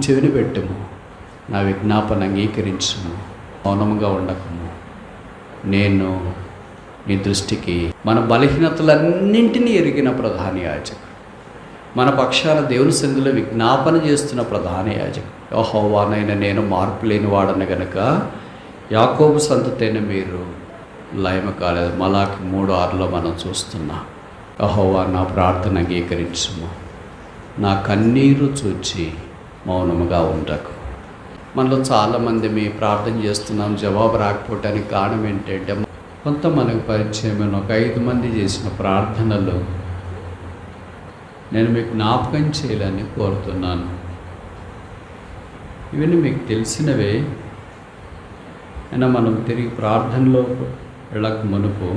చెవిని పెట్టుము, నా విజ్ఞాపన అంగీకరించుము, మౌనముగా ఉండకము. నేను నీ దృష్టికి మన బలహీనతలన్నింటినీ ఎరిగిన ప్రధాన యాజకుడు, మన పక్షాన దేవుని సన్నిధిలో విజ్ఞాపన చేస్తున్న ప్రధాన యాజకుడు. యెహోవానైన నేను మార్పు లేని వాడను గనుక యాకోబు సంతతైన మీరు లయము కాలేదు. మలాకి 3:6 మనం చూస్తున్నాం. యెహోవా నా ప్రార్థన అంగీకరించుము, నా కన్నీరు చూచి మౌనముగా ఉండకు. మనలో చాలామంది మీ ప్రార్థన చేస్తున్నాం, జవాబు రాకపోవటానికి కారణం ఏంటంటే, కొంత మనకు పరిచయమైన ఒక 5 మంది చేసిన ప్రార్థనలు నేను మీకు జ్ఞాపకం చేయాలని కోరుతున్నాను. ఇవన్నీ మీకు తెలిసినవే అయినా మనం తిరిగి ప్రార్థనలో వెళ్ళక మునుపు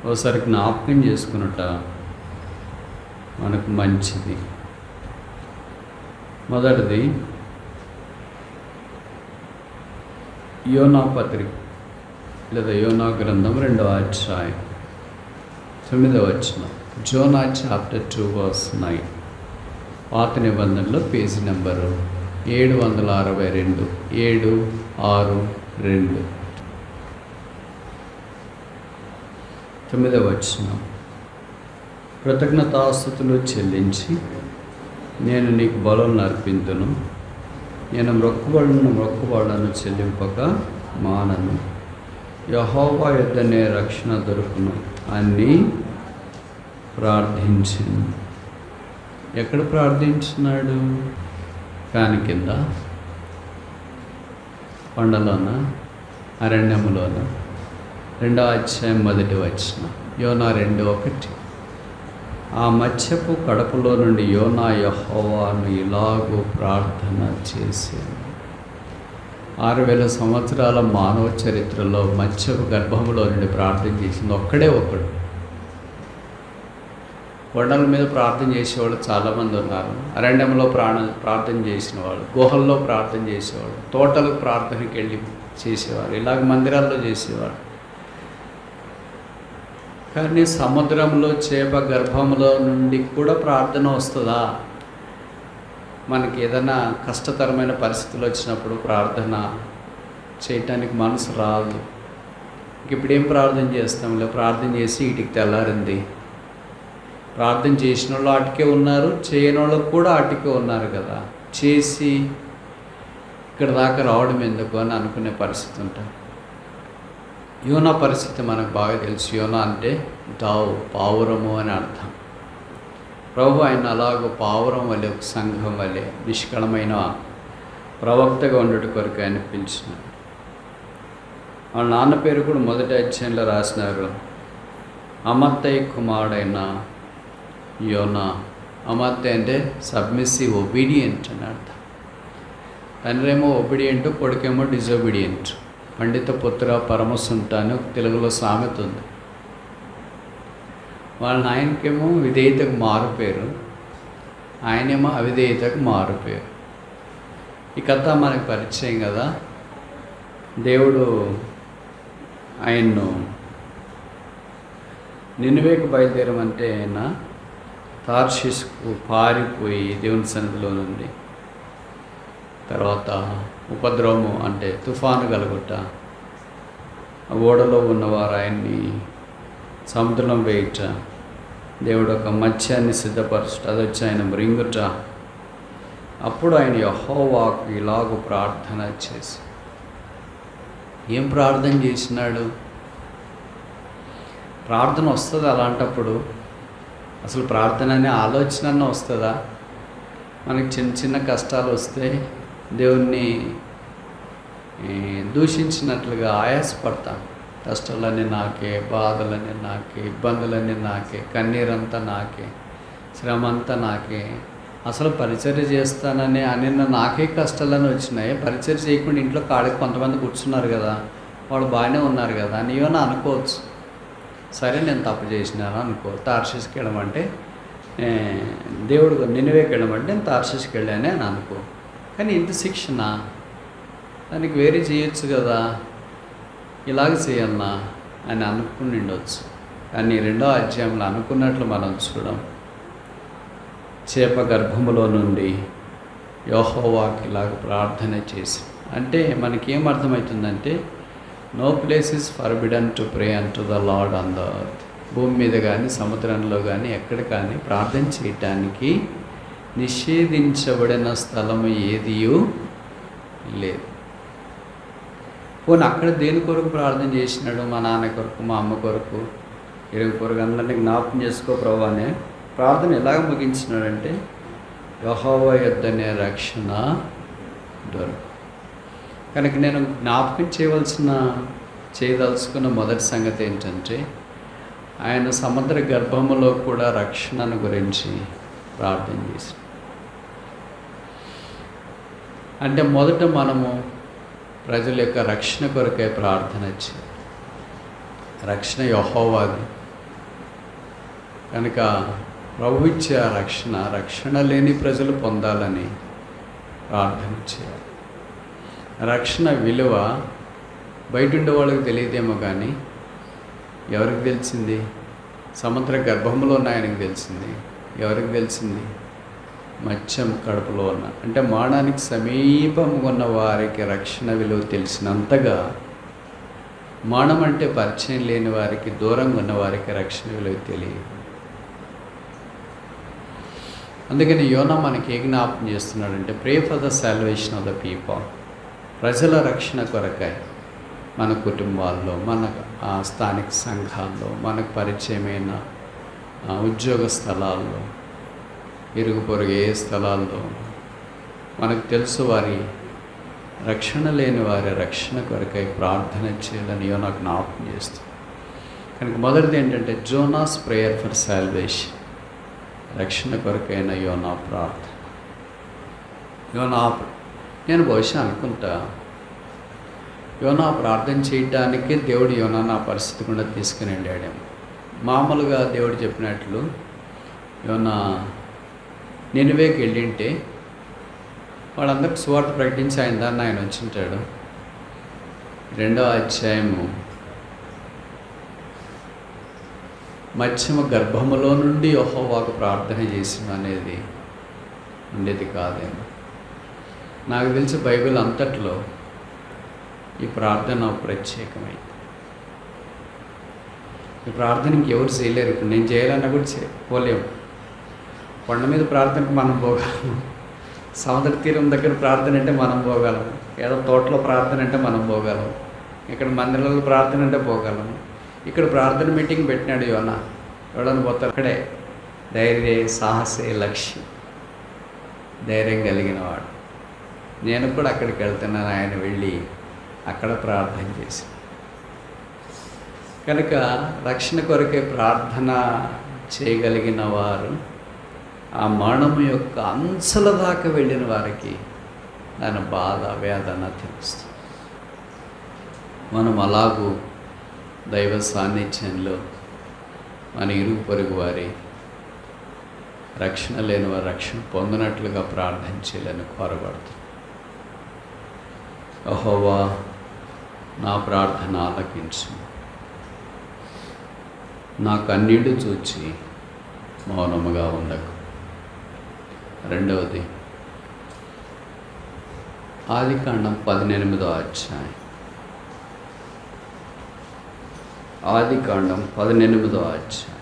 ఒకసారి జ్ఞాపకం చేసుకున్నట మనకు మంచిది. మొదటిది యోనా పత్రిక లేదా యోనా గ్రంథం 2వ అధ్యాయం 9వ వచనం. జోనా చాప్టర్ 2:9. పాత నిబంధనలో పేజీ నెంబరు 762, 762. 9వ వచనం. కృతజ్ఞతాస్తుతులు చెల్లించి నేను నీకు బలులను అర్పింతును, నేను మొక్కుబడులను చెల్లింపక మానను. యెహోవా యొద్దనే రక్షణ దొరుకును అని ప్రార్థించింది. ఎక్కడ ప్రార్థించినాడు? ఫ్యాన్ కింద, కొండలోన, అరణ్యములోన. 2వ అధ్యాయం 1వ వచనం. యోనా 2:1. ఆ మత్స్యపు కడపలో నుండి యోనా యెహోవాను ఇలాగూ ప్రార్థన చేశాను. 6000 సంవత్సరాల మానవ చరిత్రలో మత్స్యపు గర్భములో నుండి ప్రార్థన చేసింది ఒక్కడే ఒకడు. కొండల మీద ప్రార్థన చేసేవాళ్ళు చాలామంది ఉన్నారు. అరణ్యంలో ప్రార్థన చేసిన వాళ్ళు, గుహల్లో ప్రార్థన చేసేవాళ్ళు, తోటలకు ప్రార్థనకి వెళ్ళి చేసేవారు, ఇలాగ మందిరాల్లో చేసేవారు. కానీ సముద్రంలో చేప గర్భంలో నుండి కూడా ప్రార్థన వస్తుందా? మనకి ఏదైనా కష్టతరమైన పరిస్థితులు వచ్చినప్పుడు ప్రార్థన చేయటానికి మనసు రాదు. ఇప్పుడేం ప్రార్థన చేస్తాంలే, ప్రార్థన చేసి వీటికి తెల్లారింది. ప్రార్థన చేసిన వాళ్ళు ఆటికే ఉన్నారు, చేయని వాళ్ళకు కూడా ఆటికే ఉన్నారు కదా. చేసి ఇక్కడ దాకా రావడం ఎందుకు అని అనుకునే పరిస్థితి ఉంటుంది. యోనా పరిస్థితి మనకు బాగా తెలుసు. యోనా అంటే పావురము అని అర్థం. ప్రభు ఆయన అలాగూ పావురం వలె, ఒక సంఘం వలె నిష్కళమైన ప్రవక్తగా ఉండేటి కొరకు ఆయన పిలిచినాడు. వాళ్ళ నాన్న పేరు కూడా మొదటి అధ్యాయంలో రాసినారు, అమత్తయ్య కుమారుడైన యోనా. అమత్తయ్య అంటే సబ్మిసివ్, ఒబీడియంట్ అని అర్థం. తండ్రి ఏమో ఒబీడియంట్, కొడుకేమో డిజొబీడియంట్. పండిత పుత్ర పరమసుంట అని తెలుగులో సామెత ఉంది. వాళ్ళ నాయనకేమో విధేయతకు మారుపేరు, ఆయనేమో అవిధేయతకు మారుపేరు. ఈ కథ మనకు పరిచయం కదా. దేవుడు ఆయన్ను నినివేకు బయలుదేరమంటే ఆయన తార్షీషుకు పారిపోయి దేవుని సన్నిధిలో నుండి, తర్వాత ఉపద్రవము అంటే తుఫాను కలుగుట, ఓడలో ఉన్నవారు ఆయన్ని సముద్రంలో వేయుట, దేవుడు ఒక మత్స్యాన్ని సిద్ధపరచుట, అది వచ్చి ఆయన మృంగుట. అప్పుడు ఆయన యెహోవాకు ఇలాగూ ప్రార్థన చేసి, ఏం ప్రార్థన చేసినాడు? ప్రార్థన వస్తుంది అలాంటప్పుడు? అసలు ప్రార్థన అనే ఆలోచన వస్తుందా? మనకి చిన్న చిన్న కష్టాలు వస్తే దేవుణ్ణి దూషించినట్లుగా ఆయాసపడతాం. కష్టాలన్నీ నాకే, బాధలన్నీ నాకే, ఇబ్బందులన్నీ నాకే, కన్నీరంతా నాకే, శ్రమ అంతా నాకే, అసలు పరిచర్య చేస్తానని అనిన్న నాకే కష్టాలని వచ్చినాయి. పరిచర్య చేయకుండా ఇంట్లో కాడికి కొంతమంది కూర్చున్నారు కదా, వాళ్ళు బాగానే ఉన్నారు కదా, నీవన్నా అనుకోవచ్చు. సరే నేను తప్పు చేసినాను అనుకో. తార్షీషుకి వెళ్ళమంటే దేవుడు నినివేకి వెళ్ళమంటే నేను తార్షీషుకి వెళ్ళానే అని అనుకో. కానీ ఇంత శిక్షణ, దానికి వేరే చేయొచ్చు కదా, ఇలాగ చేయాలన్నా అని అనుకుని ఉండొచ్చు. కానీ 2వ అధ్యాయంలో అనుకున్నట్లు మనం చూడం. చేప గర్భములో నుండి యెహోవాకి ఇలాగ ప్రార్థన చేసి, అంటే మనకేం అర్థమవుతుందంటే no place is forbidden to pray unto the Lord on the earth. భూమి మీద కానీ సముద్రంలో కానీ ఎక్కడ కానీ ప్రార్థన చేయటానికి నిషేధించబడిన స్థలము ఏదియూ లేదు. పోనీ అక్కడ దేని కొరకు ప్రార్థన చేసినాడు? మా నాన్న కొరకు, మా అమ్మ కొరకు, ఇరుగు కొరకు అందరినీ జ్ఞాపకం చేసుకో ప్రభు అనే ప్రార్థన ఎలాగ ముగించినాడంటే యెహోవా యొద్దనే రక్షణ దొరకు. కనుక నేను జ్ఞాపకం చేయదలుచుకున్న మొదటి సంగతి ఏంటంటే ఆయన సముద్ర గర్భములో కూడా రక్షణను గురించి ప్రార్థన చేసి, అంటే మొదట మనము ప్రజల యొక్క రక్షణ కొరకై ప్రార్థన చేయాలి. రక్షణ యెహోవాది కనుక ప్రభు ఇచ్చే రక్షణ లేని ప్రజలు పొందాలని ప్రార్థన చేయాలి. రక్షణ విలువ బయట ఉండే వాళ్ళకి తెలియదేమో కానీ ఎవరికి తెలిసింది? సముద్ర గర్భంలో ఉన్న ఆయనకు తెలిసింది. ఎవరికి తెలిసింది? మత్స్యం కడుపులో ఉన్న, అంటే మరణానికి సమీపంగా ఉన్న వారికి రక్షణ విలువ తెలిసినంతగా మరణం అంటే పరిచయం లేని వారికి, దూరంగా ఉన్న వారికి రక్షణ విలువ తెలియదు. అందుకని యోనా మనకి ఏ జ్ఞాపకం చేస్తున్నాడంటే ప్రే for the salvation of the people. ప్రజల రక్షణ కొరకై మన కుటుంబాల్లో, మన స్థానిక సంఘాల్లో, మనకు పరిచయమైన ఉద్యోగ స్థలాల్లో, ఇరుగు పొరుగు ఏ స్థలాల్లో మనకు తెలుసు వారి రక్షణ లేని వారి రక్షణ కొరకై ప్రార్థన చేయాలని యోనా జ్ఞాపకం చేస్తుంది. కనుక మొదటిది ఏంటంటే జోనాస్ ప్రేయర్ ఫర్ సాల్వేషన్, రక్షణ కొరకైన యోనా ప్రార్థన. నేను బహుశా అనుకుంటా యోనా ప్రార్థన చేయడానికి దేవుడు యోనా నా పరిస్థితి కూడా తీసుకుని వెళ్ళాడేమో. మామూలుగా దేవుడు చెప్పినట్లు యోనా నినివేకి వెళ్ళింటే వాళ్ళందరికీ సువార్త ప్రకటించి ఆయన దాన్ని ఆయన వచ్చింటాడు. 2వ అధ్యాయము మత్స్యమ గర్భములో నుండి యెహోవాకు ప్రార్థన చేసిన అనేది ఉండేది కాదేమో. నాకు తెలిసి బైబిల్ అంతట్లో ఈ ప్రార్థన ప్రత్యేకమైంది. ఈ ప్రార్థనకి ఎవరు చేయలేరు. ఇప్పుడు నేను చేయాలన్నా కూడా పోలేము. కొండ మీద ప్రార్థనకు మనం పోగలము, సముద్ర తీరం దగ్గర ప్రార్థన అంటే మనం పోగలము, ఏదో తోటలో ప్రార్థన అంటే మనం పోగలము, ఇక్కడ మందిరాలలో ప్రార్థన అంటే పోగలము. ఇక్కడ ప్రార్థన మీటింగ్ పెట్టినాడు యోనా, ఎవడని పోతారు? అక్కడే ధైర్య సాహసే లక్ష్యం, ధైర్యం కలిగిన వాడు. నేను కూడా అక్కడికి వెళ్తున్నాను. ఆయన వెళ్ళి అక్కడ ప్రార్థన చేసి, కనుక రక్షణ కొరకే ప్రార్థన చేయగలిగిన వారు ఆ మరణము యొక్క అంచుల దాకా వెళ్ళిన వారికి దాని బాధ వేదన తెలుస్తుంది. మనం అలాగూ దైవ సాన్నిధ్యంలో మన ఇరుగు పొరుగు వారి రక్షణ లేని వారి రక్షణ పొందినట్లుగా ప్రార్థన చేయాలని కోరబడుతుంది. యెహోవా నా ప్రార్థన ఆలకించు, నా కన్నీళ్లు చూచి మౌనముగా ఉండకు. రెండవది ఆదికాండం 18వ అధ్యాయం. ఆదికాండం 18వ అధ్యాయం.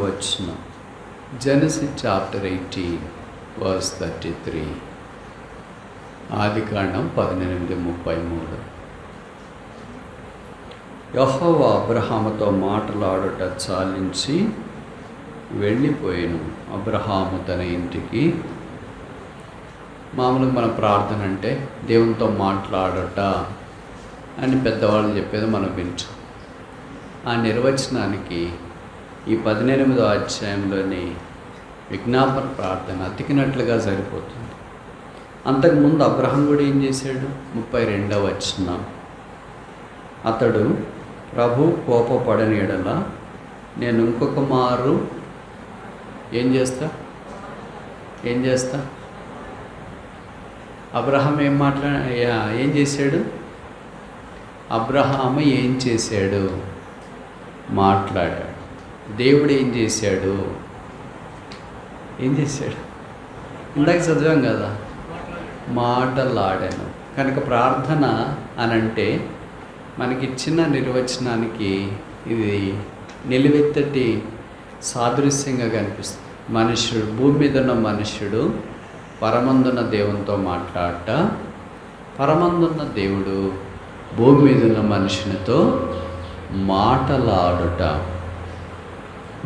వచనం. Genesis chapter 18 verse 33. ఆదికాండం 18:33. యెహోవా అబ్రహాముతో మాట్లాడుట చాలించి వెళ్ళిపోయాను. అబ్రహాము తన ఇంటికి. మామూలుగా మన ప్రార్థన అంటే దేవునితో మాట్లాడట అని పెద్దవాళ్ళు చెప్పేది మనం వింటాం. ఆ నిర్వచనానికి ఈ 18వ అధ్యాయంలోని విజ్ఞాపన ప్రార్థన అతికినట్లుగా సరిపోతుంది. అంతకుముందు అబ్రహాం కూడా ఏం చేశాడు? 32వ వచనం. అతడు ప్రభు కోపపడని ఎడల నేను ఇంకొక మారు ఏం చేస్తా అబ్రహాం ఏం చేశాడు? అబ్రహాము ఏం చేశాడు? మాట్లాడాడు. దేవుడు ఏం చేశాడు? ఇందాక చదివాం కదా, మాటలాడాను. కనుక ప్రార్థన అనంటే మనకిచ్చిన నిర్వచనానికి ఇది నిలువెత్తటి సాదృశ్యంగా కనిపిస్తుంది. మనుష్యుడు, భూమి మీద ఉన్న మనుష్యుడు పరమందున్న దేవునితో మాట్లాడట, పరమందున్న దేవుడు భూమి మీద ఉన్న మనుషునితో మాటలాడుట.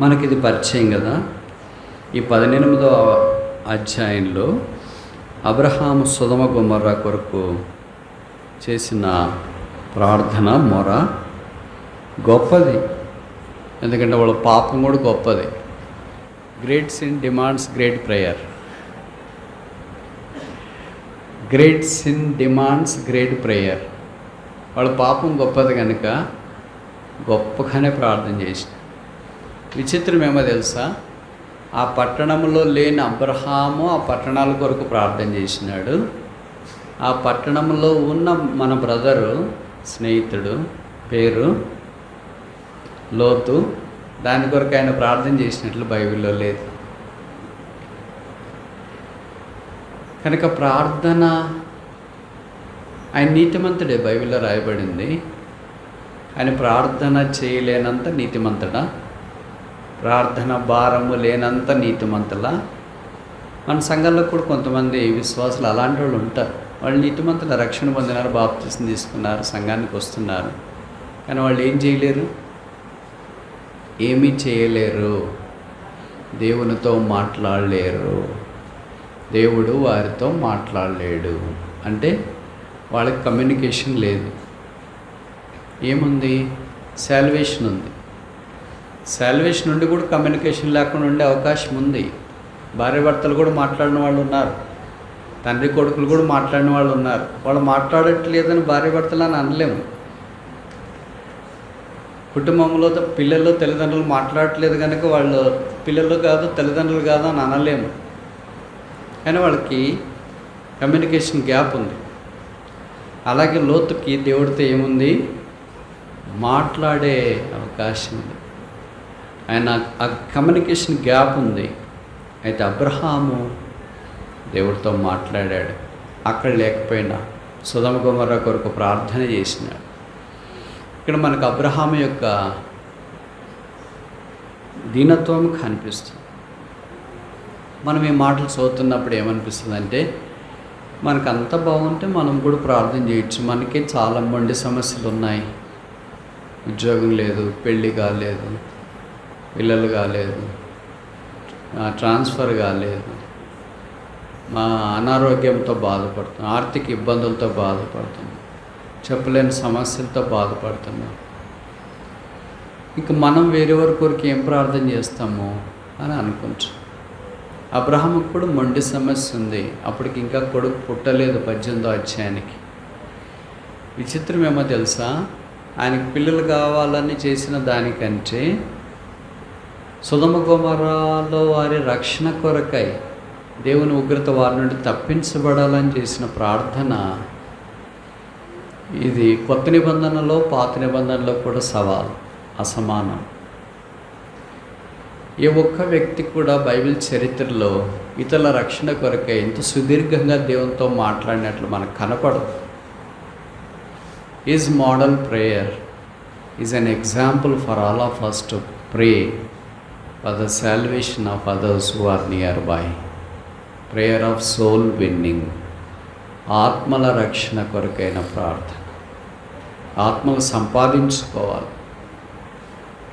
మనకిది పరిచయం కదా. ఈ 18వ అధ్యాయంలో అబ్రహాము సొదొమ గొమొర్రా కొరకు చేసిన ప్రార్థన మొర గొప్పది. ఎందుకంటే వాళ్ళ పాపం కూడా గొప్పది. Great sin demands great prayer. Great sin demands great prayer. వాళ్ళ పాపం గొప్పది కనుక గొప్పగానే ప్రార్థన చేసిన. విచిత్రం ఏమో తెలుసా, ఆ పట్టణంలో లేని అబ్రహాము ఆ పట్టణాల కొరకు ప్రార్థన చేసినాడు. ఆ పట్టణంలో ఉన్న మన బ్రదరు, స్నేహితుడు పేరు లోతు, దాని కొరకు ఆయన ప్రార్థన చేసినట్లు బైబిల్లో లేదు. కనుక ప్రార్థన, ఆయన నీతిమంతుడే, బైబిల్లో రాయబడింది. ఆయన ప్రార్థన చేయలేనంత నీతిమంతుడా? ప్రార్థన భారము లేనంత నీతిమంతులా? మన సంఘంలో కూడా కొంతమంది విశ్వాసులు అలాంటి వాళ్ళు ఉంటారు. వాళ్ళు నీతిమంతుల, రక్షణ పొందినారు, బాప్తిసం తీసుకున్నారు, సంఘానికి వస్తున్నారు, కానీ వాళ్ళు ఏం చేయలేరు, ఏమీ చేయలేరు, దేవునితో మాట్లాడలేరు, దేవుడు వారితో మాట్లాడలేడు. అంటే వాళ్ళకి కమ్యూనికేషన్ లేదు. ఏముంది? సాల్వేషన్ ఉంది. సాల్వేషన్ నుండి కూడా కమ్యూనికేషన్ లేకుండా ఉండే అవకాశం ఉంది. భార్య భర్తలు కూడా మాట్లాడిన వాళ్ళు ఉన్నారు, తండ్రి కొడుకులు కూడా మాట్లాడిన వాళ్ళు ఉన్నారు. వాళ్ళు మాట్లాడట్లేదని భార్య భర్తలు అని అనలేము. కుటుంబంలో పిల్లలు తల్లిదండ్రులు మాట్లాడట్లేదు కనుక వాళ్ళు పిల్లలు కాదు తల్లిదండ్రులు కాదు అని అనలేము. కానీ వాళ్ళకి కమ్యూనికేషన్ గ్యాప్ ఉంది. అలాగే లోతుకి దేవుడితో ఏముంది? మాట్లాడే అవకాశం ఉంది. ఆయన ఆ కమ్యూనికేషన్ గ్యాప్ ఉంది. అయితే అబ్రహాము దేవుడితో మాట్లాడాడు. అక్కడ లేకపోయినా సొదొమ గొమొర్రా కొరకు ప్రార్థన చేసినాడు. ఇక్కడ మనకు అబ్రహాము యొక్క దీనత్వం కనిపిస్తుంది. మనం ఈ మాటలు చదువుతున్నప్పుడు ఏమనిపిస్తుంది అంటే, మనకు అంత బాగుంటే మనం కూడా ప్రార్థన చేయొచ్చు. మనకి చాలా మొండి సమస్యలు ఉన్నాయి. ఉద్యోగం లేదు, పెళ్ళి కాలేదు, పిల్లలు కాలేదు, ట్రాన్స్ఫర్ కాలేదు, మా అనారోగ్యంతో బాధపడుతున్నాం, ఆర్థిక ఇబ్బందులతో బాధపడుతున్నాం, చెప్పలేని సమస్యలతో బాధపడుతున్నాం. ఇంక మనం వేరే వారి కొరకు ఏం ప్రార్థన చేస్తాము అని అనుకుంటాం. అబ్రహాముకు కూడా మొండి సమస్య ఉంది. అప్పటికి ఇంకా కొడుకు పుట్టలేదు 18వ అధ్యాయానికి. విచిత్రం ఏమో తెలుసా, ఆయనకి పిల్లలు కావాలని చేసిన దానికంటే సొదొమ గొమొర్రాలో వారి రక్షణ కొరకై దేవుని ఉగ్రత వారి నుండి తప్పించబడాలని చేసిన ప్రార్థన, ఇది కొత్త నిబంధనలో పాత నిబంధనలో కూడా అసమానం. ఏ ఒక్క వ్యక్తి కూడా బైబిల్ చరిత్రలో ఇతరుల రక్షణ కొరకై ఇంత సుదీర్ఘంగా దేవునితో మాట్లాడినట్లు మనకు కనపడదు. His model prayer is an example for all of us to pray for the salvation of others who are nearby. Prayer of soul winning. ఆత్మల రక్షణ కొరకైన ప్రార్థన. ఆత్మలు సంపాదించుకోవాలి.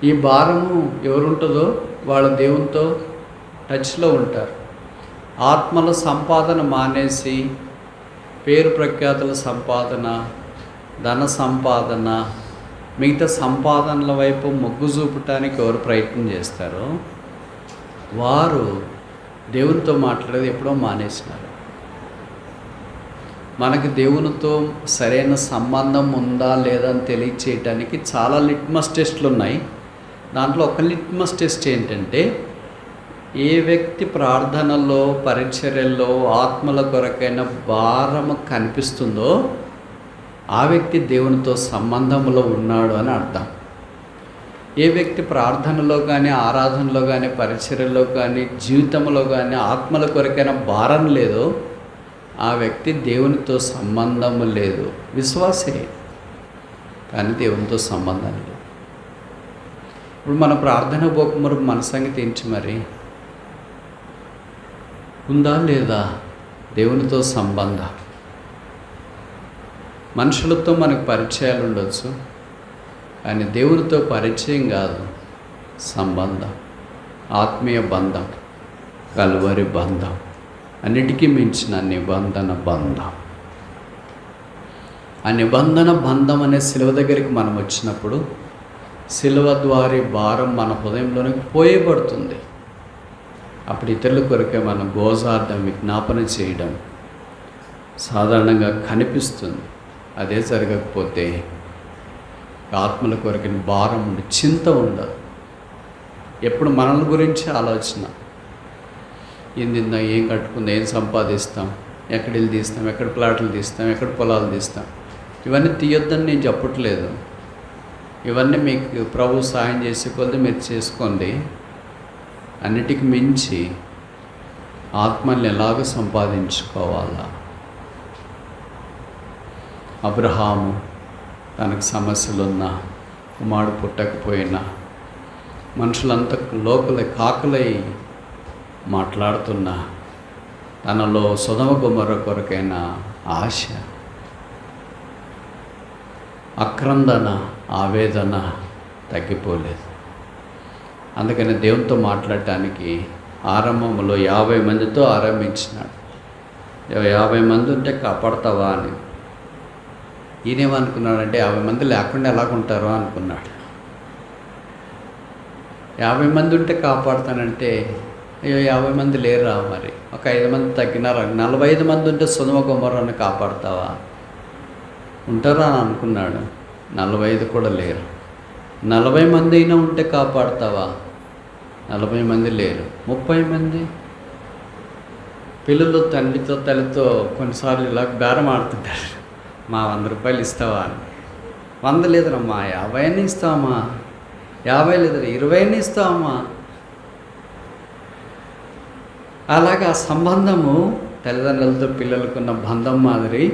ఈ భారము ఎవరుంటుందో వాళ్ళు దేవునితో టచ్లో ఉంటారు. ఆత్మల సంపాదన మానేసి పేరు ప్రఖ్యాతుల సంపాదన, ధన సంపాదన, మిగతా సంపాదనల వైపు మొగ్గు చూపటానికి ఎవరు ప్రయత్నం చేస్తారో వారు దేవునితో మాట్లాడేది ఎప్పుడో మానేసినారు. మనకి దేవునితో సరైన సంబంధం ఉందా లేదా అని తెలియచేయటానికి చాలా లిట్మస్ టెస్టులు ఉన్నాయి. దాంట్లో ఒక లిట్మస్ టెస్ట్ ఏంటంటే, ఏ వ్యక్తి ప్రార్థనలో, పరిచర్యల్లో ఆత్మల కొరకైన భారము కనిపిస్తుందో ఆ వ్యక్తి దేవునితో సంబంధంలో ఉన్నాడు అని అర్థం. ఏ వ్యక్తి ప్రార్థనలో కానీ, ఆరాధనలో కానీ, పరిచర్యలో కానీ, జీవితంలో కానీ ఆత్మల కొరకైన భారం లేదో ఆ వ్యక్తి దేవునితో సంబంధం లేదు. విశ్వాసే కానీ దేవునితో సంబంధం లేదు. ఇప్పుడు మన ప్రార్థన పోకమురు మన సంగతి ఏంటి మరి? ఉందా లేదా దేవునితో సంబంధం? మనుషులతో మనకు పరిచయాలు ఉండొచ్చు, కానీ దేవునితో పరిచయం కాదు, సంబంధం, ఆత్మీయ బంధం, కలువరి బంధం, అన్నిటికీ మించిన నిబంధన బంధం. ఆ నిబంధన బంధం అనే శిలువ దగ్గరికి మనం వచ్చినప్పుడు శిలువ ద్వారా భారం మన హృదయంలోనికి పోయబడుతుంది. అప్పుడు ఇతరుల కొరకే మనం గోజార్థం, విజ్ఞాపన చేయడం సాధారణంగా కనిపిస్తుంది. అదే జరగకపోతే ఆత్మల కొరకిన భారం ఉండి చింత ఉండదు. ఎప్పుడు మనల గురించి ఆలోచన, ఏం తిందాం, ఏం కట్టుకుందాం, ఏం సంపాదిస్తాం, ఎక్కడ ఇల్లు తీస్తాం, ఎక్కడ ప్లాట్లు తీస్తాం, ఎక్కడ పొలాలు తీస్తాం. ఇవన్నీ తీయొద్దని నేను చెప్పట్లేదు. ఇవన్నీ మీకు ప్రభు సహాయం చేసే కొద్ది మీరు చేసుకోండి. అన్నిటికి మించి ఆత్మల్ని ఎలాగ సంపాదించుకోవాలా? అబ్రహాము తనకు సమస్యలున్నా, కుమారుడు పుట్టకపోయినా, మనుషులంతా లోకలై కాకులై మాట్లాడుతున్నా, తనలో సొదమ గొమొర్రా కొరకైన ఆశ, అక్రందన, ఆవేదన తగ్గిపోలేదు. అందుకని దేవునితో మాట్లాడటానికి ఆరంభంలో 50 మందితో ఆరంభించినాడు. 50 మంది ఉంటే కాపాడతావా అని. ఈయనేమనుకున్నాడంటే 50 మంది లేకుండా ఎలాగుంటారో అనుకున్నాడు. 50 మంది ఉంటే కాపాడుతానంటే, అయ్యో 50 మంది లేరా, మరి ఒక 5 మంది తగ్గినారా, 45 మంది ఉంటే సొదొమ గొమొర్రాను కాపాడుతావా, ఉంటారా అని అనుకున్నాడు. 45 కూడా లేరు. 40 మంది అయినా ఉంటే కాపాడుతావా, 40 మంది లేరు. 30 మంది పిల్లలు తండ్రితో తల్లితో కొన్నిసార్లు ఇలా బేరం ఆడుతుంటారు, మా 100 రూపాయలు ఇస్తావా అని. 100 లేదురమ్మా, 50 అని ఇస్తావమ్మా, 50 లేదు 20 అని ఇస్తావమ్మా. అలాగా సంబంధము తల్లిదండ్రులతో పిల్లలకున్న బంధం మాదిరి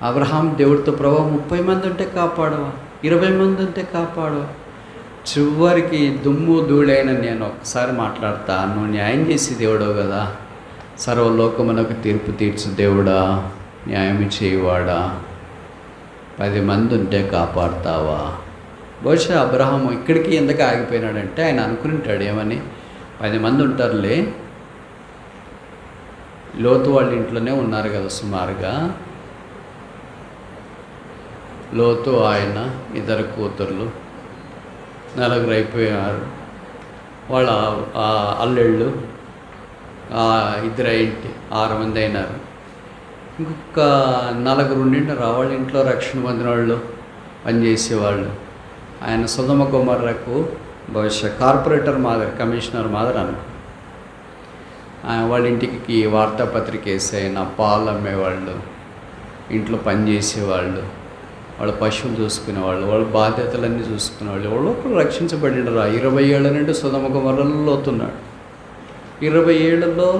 అబ్రహాం దేవుడితో, ప్రభు 30 మంది ఉంటే కాపాడవా, 20 మంది ఉంటే కాపాడవా. చివరికి దుమ్ము ధూళైన నేను ఒక్కసారి మాట్లాడతా, నువ్వు న్యాయం చేసి దేవుడవు కదా, సర్వలోకమునకు తీర్పు తీర్చు దేవుడా, న్యాయం చేయవాడా, 10 మంది ఉంటే కాపాడుతావా. బహుశా అబ్రహాము ఇక్కడికి ఎందుకు ఆగిపోయినాడంటే ఆయన అనుకుంటాడు ఏమని, 10 మంది ఉంటారులే, లోతు వాళ్ళ ఇంట్లోనే ఉన్నారు కదా సుమారుగా. లోతు, ఆయన, 2 కూతుర్లు, 4 అయిపోయారు. వాళ్ళ అల్లుళ్ళు 2 ఇంటి 6 మంది అయినారు. ఇంకొక 4 ఉండింటారు వాళ్ళ ఇంట్లో రక్షణ పొందిన వాళ్ళు, పనిచేసేవాళ్ళు. ఆయన సొదొమ గొమొర్రాకు బహుశా కార్పొరేటర్ మాదిరి, కమిషనర్ మాదిరి అనుకో. వాళ్ళ ఇంటికి వార్తాపత్రిక వేసైనా, పాలు అమ్మేవాళ్ళు, ఇంట్లో పనిచేసేవాళ్ళు, వాళ్ళ పశువులు చూసుకునేవాళ్ళు, వాళ్ళ బాధ్యతలన్నీ చూసుకునేవాళ్ళు, ఎవరో ఒకరు రక్షించబడినారు. 20 ఏళ్ళ నుండి సొదొమ గొమొర్రాలో లోతున్నాడు. 20 ఏళ్ళలో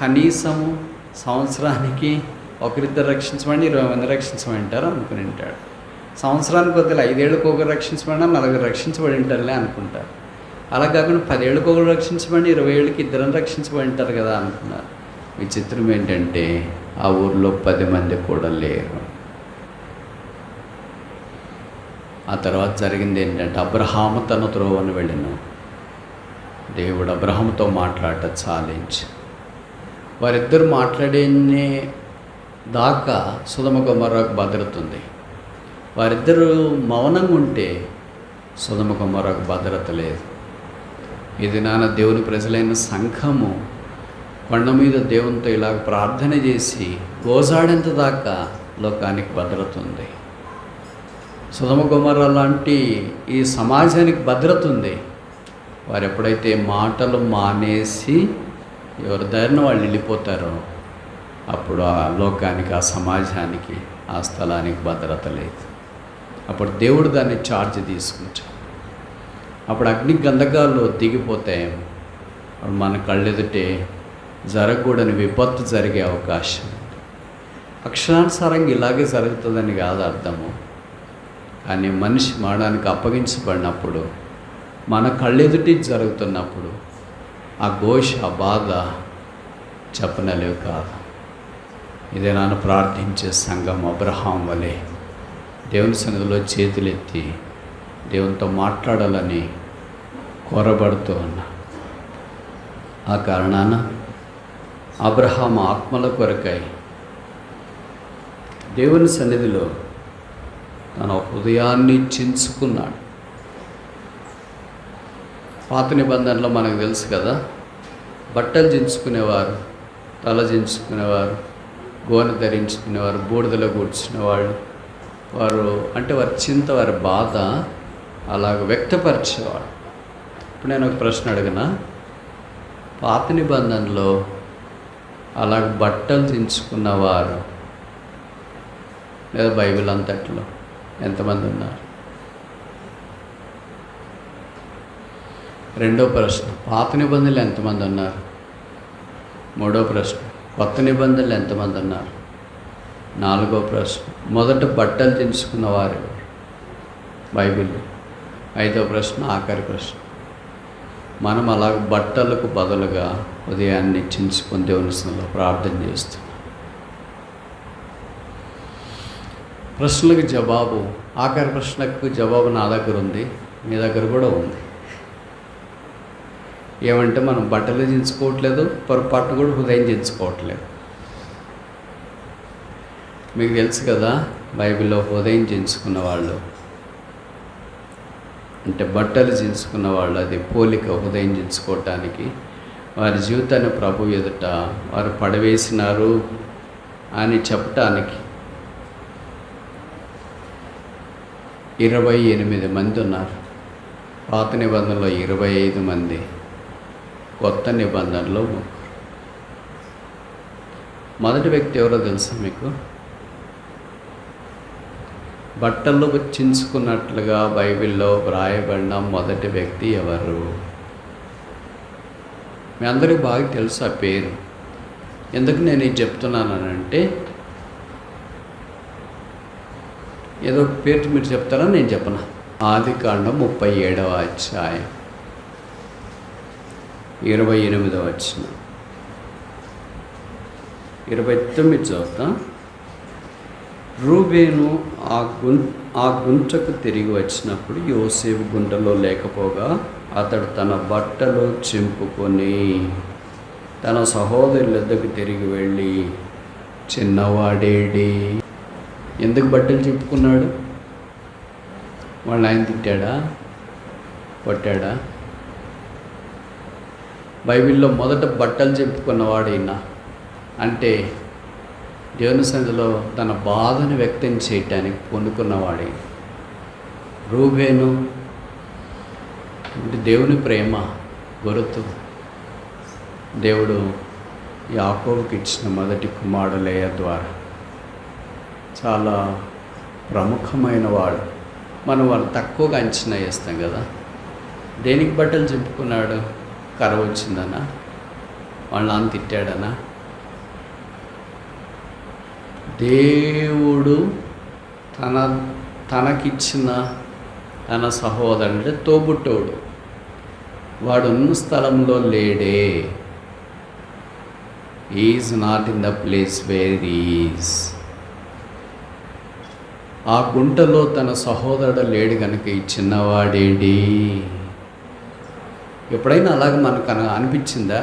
కనీసము సంవత్సరానికి 1-2 రక్షించమని 20 మంది రక్షించమంటారు అనుకుని ఉంటాడు. సంవత్సరానికి వద్ద 5 ఏళ్ళకి ఒకరు రక్షించబడినా 4 రక్షించబడి ఉంటారులే అనుకుంటారు. అలా కాకుండా 10 ఏళ్ళకి ఒకరు రక్షించబడి 20 ఏళ్ళకి 2 రక్షించబడి ఉంటారు కదా అనుకున్నారు. విచిత్రం ఏంటంటే ఆ ఊర్లో 10 మంది కూడా లేరు. ఆ తర్వాత జరిగింది ఏంటంటే, అబ్రహాము తన త్రోవను వెళ్ళిన దేవుడు అబ్రహాముతో మాట్లాడట చాలించి, వారిద్దరు మాట్లాడే దాకా సొదొమ గొమొర్రాకు భద్రత ఉంది. వారిద్దరూ మౌనంగా ఉంటే సొదొమ గొమొర్రాకు భద్రత లేదు. ఇది నాన్న దేవుని ప్రజలైన సంఘము కొండ మీద దేవునితో ఇలాగ ప్రార్థన చేసి గోజాడేంత దాకా లోకానికి భద్రత ఉంది. సొదొమ గొమొర్రా లాంటి ఈ సమాజానికి భద్రత ఉంది. వారు ఎప్పుడైతే మాటలు మానేసి ఎవరి దారిన వాళ్ళు వెళ్ళిపోతారో అప్పుడు ఆ లోకానికి, ఆ సమాజానికి, ఆ స్థలానికి భద్రత లేదు. అప్పుడు దేవుడు దాన్ని ఛార్జ్ తీసుకుంటాడు. అప్పుడు అగ్ని గంధకాలు దిగిపోతాయేమో. అప్పుడు మన కళ్ళెదుటే జరగకూడని విపత్తు జరిగే అవకాశం. అక్షరానుసారంగా ఇలాగే జరుగుతుందని కాదు అర్థము. కానీ మనిషి మరణానికి అప్పగించబడినప్పుడు, మన కళ్ళెదుటి జరుగుతున్నప్పుడు ఆ ఘోష, ఆ బాధ చెప్పనలేవు కాదు. ఇదే నాన్న ప్రార్థించే సంఘం అబ్రహాం వలె దేవుని సన్నిధిలో చేతులెత్తి దేవునితో మాట్లాడాలని కోరబడుతూ ఉన్నా. ఆ కారణాన అబ్రహాం ఆత్మల కొరకై దేవుని సన్నిధిలో తన హృదయాన్ని చించుకున్నాడు. పాత నిబంధనలో మనకు తెలుసు కదా, బట్టలు చించుకునేవారు, తల చించుకునేవారు, గోనె ధరించుకునేవారు, బూడిదలో కూర్చునేవాళ్ళు. వారు అంటే వారి చింత, వారి బాధ అలాగ వ్యక్తపరిచేవాడు. ఇప్పుడు నేను ఒక ప్రశ్న అడిగిన, పాత నిబంధనలో అలాగ బట్టలు చించుకున్నవారు లేదా బైబిల్ అంతట్లో ఎంతమంది ఉన్నారు? రెండో ప్రశ్న, పాత నిబంధనలు ఎంతమంది ఉన్నారు? మూడో ప్రశ్న, కొత్త నిబంధనలు ఎంతమంది ఉన్నారు? నాలుగో ప్రశ్న, మొదట బట్టలు చించుకున్నవారు బైబిల్. ఐదో ప్రశ్న, ఆఖరి ప్రశ్న, మనం అలాగ బట్టలకు బదులుగా ఉదయాన్నే చించుకొని దేవుని సన్నిధిలో ప్రార్థన చేస్తున్నాం. ప్రశ్నలకు జవాబు, ఆఖరి ప్రశ్నకు జవాబు నా దగ్గర ఉంది, మీ దగ్గర కూడా ఉంది. ఏమంటే మనం బట్టలు చించుకోవట్లేదు, పొరపాటు కూడా హృదయం చించుకోవట్లేదు. మీకు తెలుసు కదా, బైబిల్లో హృదయం చించుకున్న వాళ్ళు అంటే బట్టలు చించుకున్న వాళ్ళు, అది పోలిక హృదయం చించుకోవటానికి. వారి జీవితాన్ని ప్రభు ఎదుట వారు పడవేసినారు అని చెప్పటానికి 28 మంది ఉన్నారు. పాత నిబంధనలో 25 మంది, కొత్త నిబంధనలో 3. మొదటి వ్యక్తి ఎవరో తెలుసా మీకు? బట్టలు చించుకున్నట్లుగా బైబిల్లో వ్రాయబడిన మొదటి వ్యక్తి ఎవరు? మీ అందరికీ బాగా తెలుసు ఆ పేరు. ఎందుకు నేను ఇది చెప్తున్నానంటే, ఏదో ఒక పేరు మీరు చెప్తారా, నేను చెప్పనా? ఆదికాండం 37వ అధ్యాయం 28వ వచనం, 29 చదువుతా. రూబేను ఆ గుంటకు తిరిగి వచ్చినప్పుడు యోసేపు గుంటలో లేకపోగా అతడు తన బట్టలు చింపుకొని తన సహోదరుల వద్దకు తిరిగి వెళ్ళి, చిన్నవాడేడి? ఎందుకు బట్టలు చింపుకున్నాడు? వాళ్ళు ఆయన తిట్టాడా, కొట్టాడా? బైబిల్లో మొదట బట్టలు చింపుకున్నవాడు ఈయన. అంటే దేవుని సన్నిధిలో తన బాధను వ్యక్తం చేయటానికి పొందుకున్నవాడే రూబేను. అంటే దేవుని ప్రేమ గుర్తు. దేవుడు యాకోబుకి ఇచ్చిన మొదటి కుమారుడు లేయా ద్వారా చాలా ప్రముఖమైన వాడు. మనం వాళ్ళు తక్కువగా అంచనా వేస్తాం కదా. దేనికి బట్టలు చింపుకున్నాడు? కర వచ్చిందనా? వాళ్ళ నాన్న తిట్టాడనా? దేవుడు తనకిచ్చిన తన సహోదరుడు అంటే తోబుట్టోడు వాడు ఉన్న స్థలంలో లేడే. Is not in the place where is. ఆ గుంటలో తన సహోదరుడు లేడు కనుక ఈ చిన్నవాడేడి. ఎప్పుడైనా అలాగ మనకు అనిపించిందా?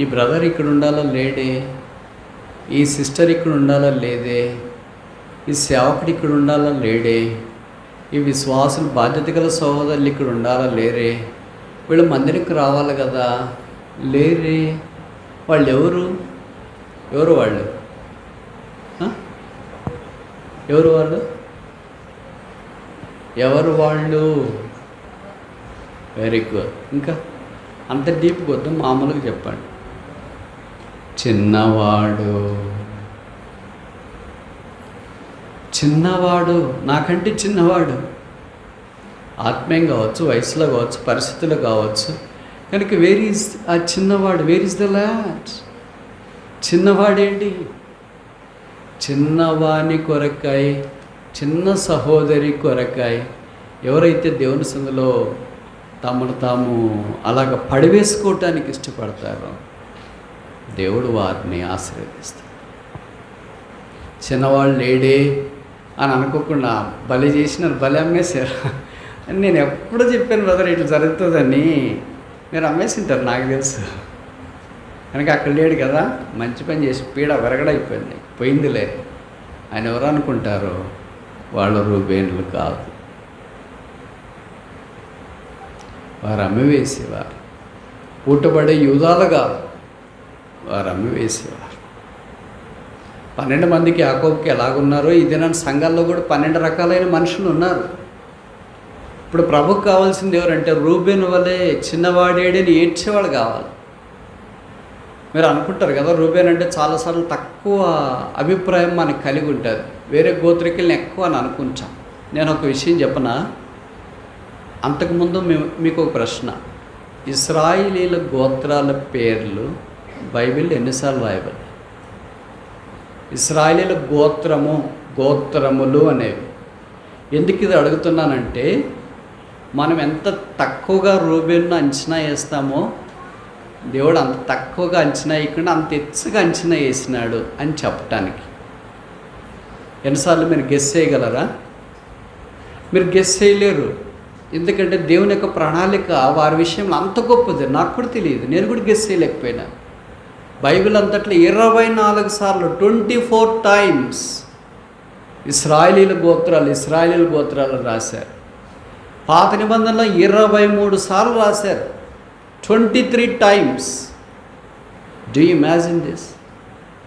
ఈ బ్రదర్ ఇక్కడ ఉండాలో లేడే, ఈ సిస్టర్ ఇక్కడ ఉండాలో లేదే, ఈ సేవకుడు ఇక్కడ ఉండాలో లేడే, ఈ విశ్వాసులు బాధ్యత గల సహోదరులు ఇక్కడ ఉండాలా లేరే, వీళ్ళు మందిరికి రావాలి కదా లేరే. వాళ్ళు ఎవరు వాళ్ళు? ఎవరు వాళ్ళు? Very good. ఇంకా అంత డీప్గా వద్దు, మామూలుగా చెప్పండి. చిన్నవాడు, చిన్నవాడు, నాకంటే చిన్నవాడు, ఆత్మీయం కావచ్చు, వయసులో కావచ్చు, పరిస్థితులు కావచ్చు. కనుక వేర్ ఈజ్ ఆ చిన్నవాడు? Where is the lad? చిన్నవాడేంటి? చిన్నవాని కొరకాయ, చిన్న సహోదరి కొరకాయ ఎవరైతే దేవుని సందులో తమను తాము అలాగ పడివేసుకోవటానికి ఇష్టపడతారో దేవుడు వారిని ఆశీర్వదిస్తాడు. చిన్నవాళ్ళు లేడే అని అనుకోకుండా బలి చేసినారు, బలి అమ్మేశారు అని నేను ఎప్పుడూ చెప్పాను బ్రదర్, ఇట్లా జరుగుతుందని. మీరు అమ్మేసింటారు నాకు తెలుసు. కనుక అక్కడ లేడు కదా, మంచి పని చేసి పీడ విరగడైపోయింది, పోయిందిలే ఆయన ఎవరు అనుకుంటారు? వాళ్ళు రూబేన్లు కాదు, వారు అమ్మివేసేవారు. పూటబడే యూదాలు కాదు, వారు అమ్మివేసేవారు. 12 మందికి యాకోబుకి ఎలాగున్నారో ఈ దినాన్ని సంఘాల్లో కూడా 12 రకాలైన మనుషులు ఉన్నారు. ఇప్పుడు ప్రభుకు కావాల్సింది ఎవరంటే రూబేను వలె చిన్నవాడేడని ఏడ్చేవాళ్ళు కావాలి. మీరు అనుకుంటారు కదా, రూబేన్ అంటే చాలాసార్లు తక్కువ అభిప్రాయం మనకు కలిగి ఉంటుంది, వేరే గోత్రికుల్ని ఎక్కువ అని అనుకుంటాం. నేను ఒక విషయం చెప్పనా, అంతకుముందు మీకు ఒక ప్రశ్న. ఇశ్రాయేలీల గోత్రాల పేర్లు బైబిల్ ఎన్నిసార్లు రాయబడి? ఇశ్రాయేలీల గోత్రములు అనేవి. ఎందుకు ఇది అడుగుతున్నానంటే, మనం ఎంత తక్కువగా రూబేన్ను అంచనా వేస్తామో దేవుడు అంత తక్కువగా అంచనా వేయకుండా అంత హెచ్చుగా అంచనా వేసినాడు అని చెప్పటానికి. ఎన్నిసార్లు మీరు గెస్ చేయగలరా? మీరు గెస్ చేయలేరు. ఎందుకంటే దేవుని యొక్క ప్రణాళిక వారి విషయంలో అంత గొప్పది. నాకు కూడా తెలియదు, నేను కూడా గెస్ చేయలేకపోయినా. బైబిల్ అంతట్లో 24 సార్లు 24 times ఇశ్రాయేలీల గోత్రాలు రాశారు. పాత నిబంధనలో 23 సార్లు రాశారు, 23 times. Do you imagine this?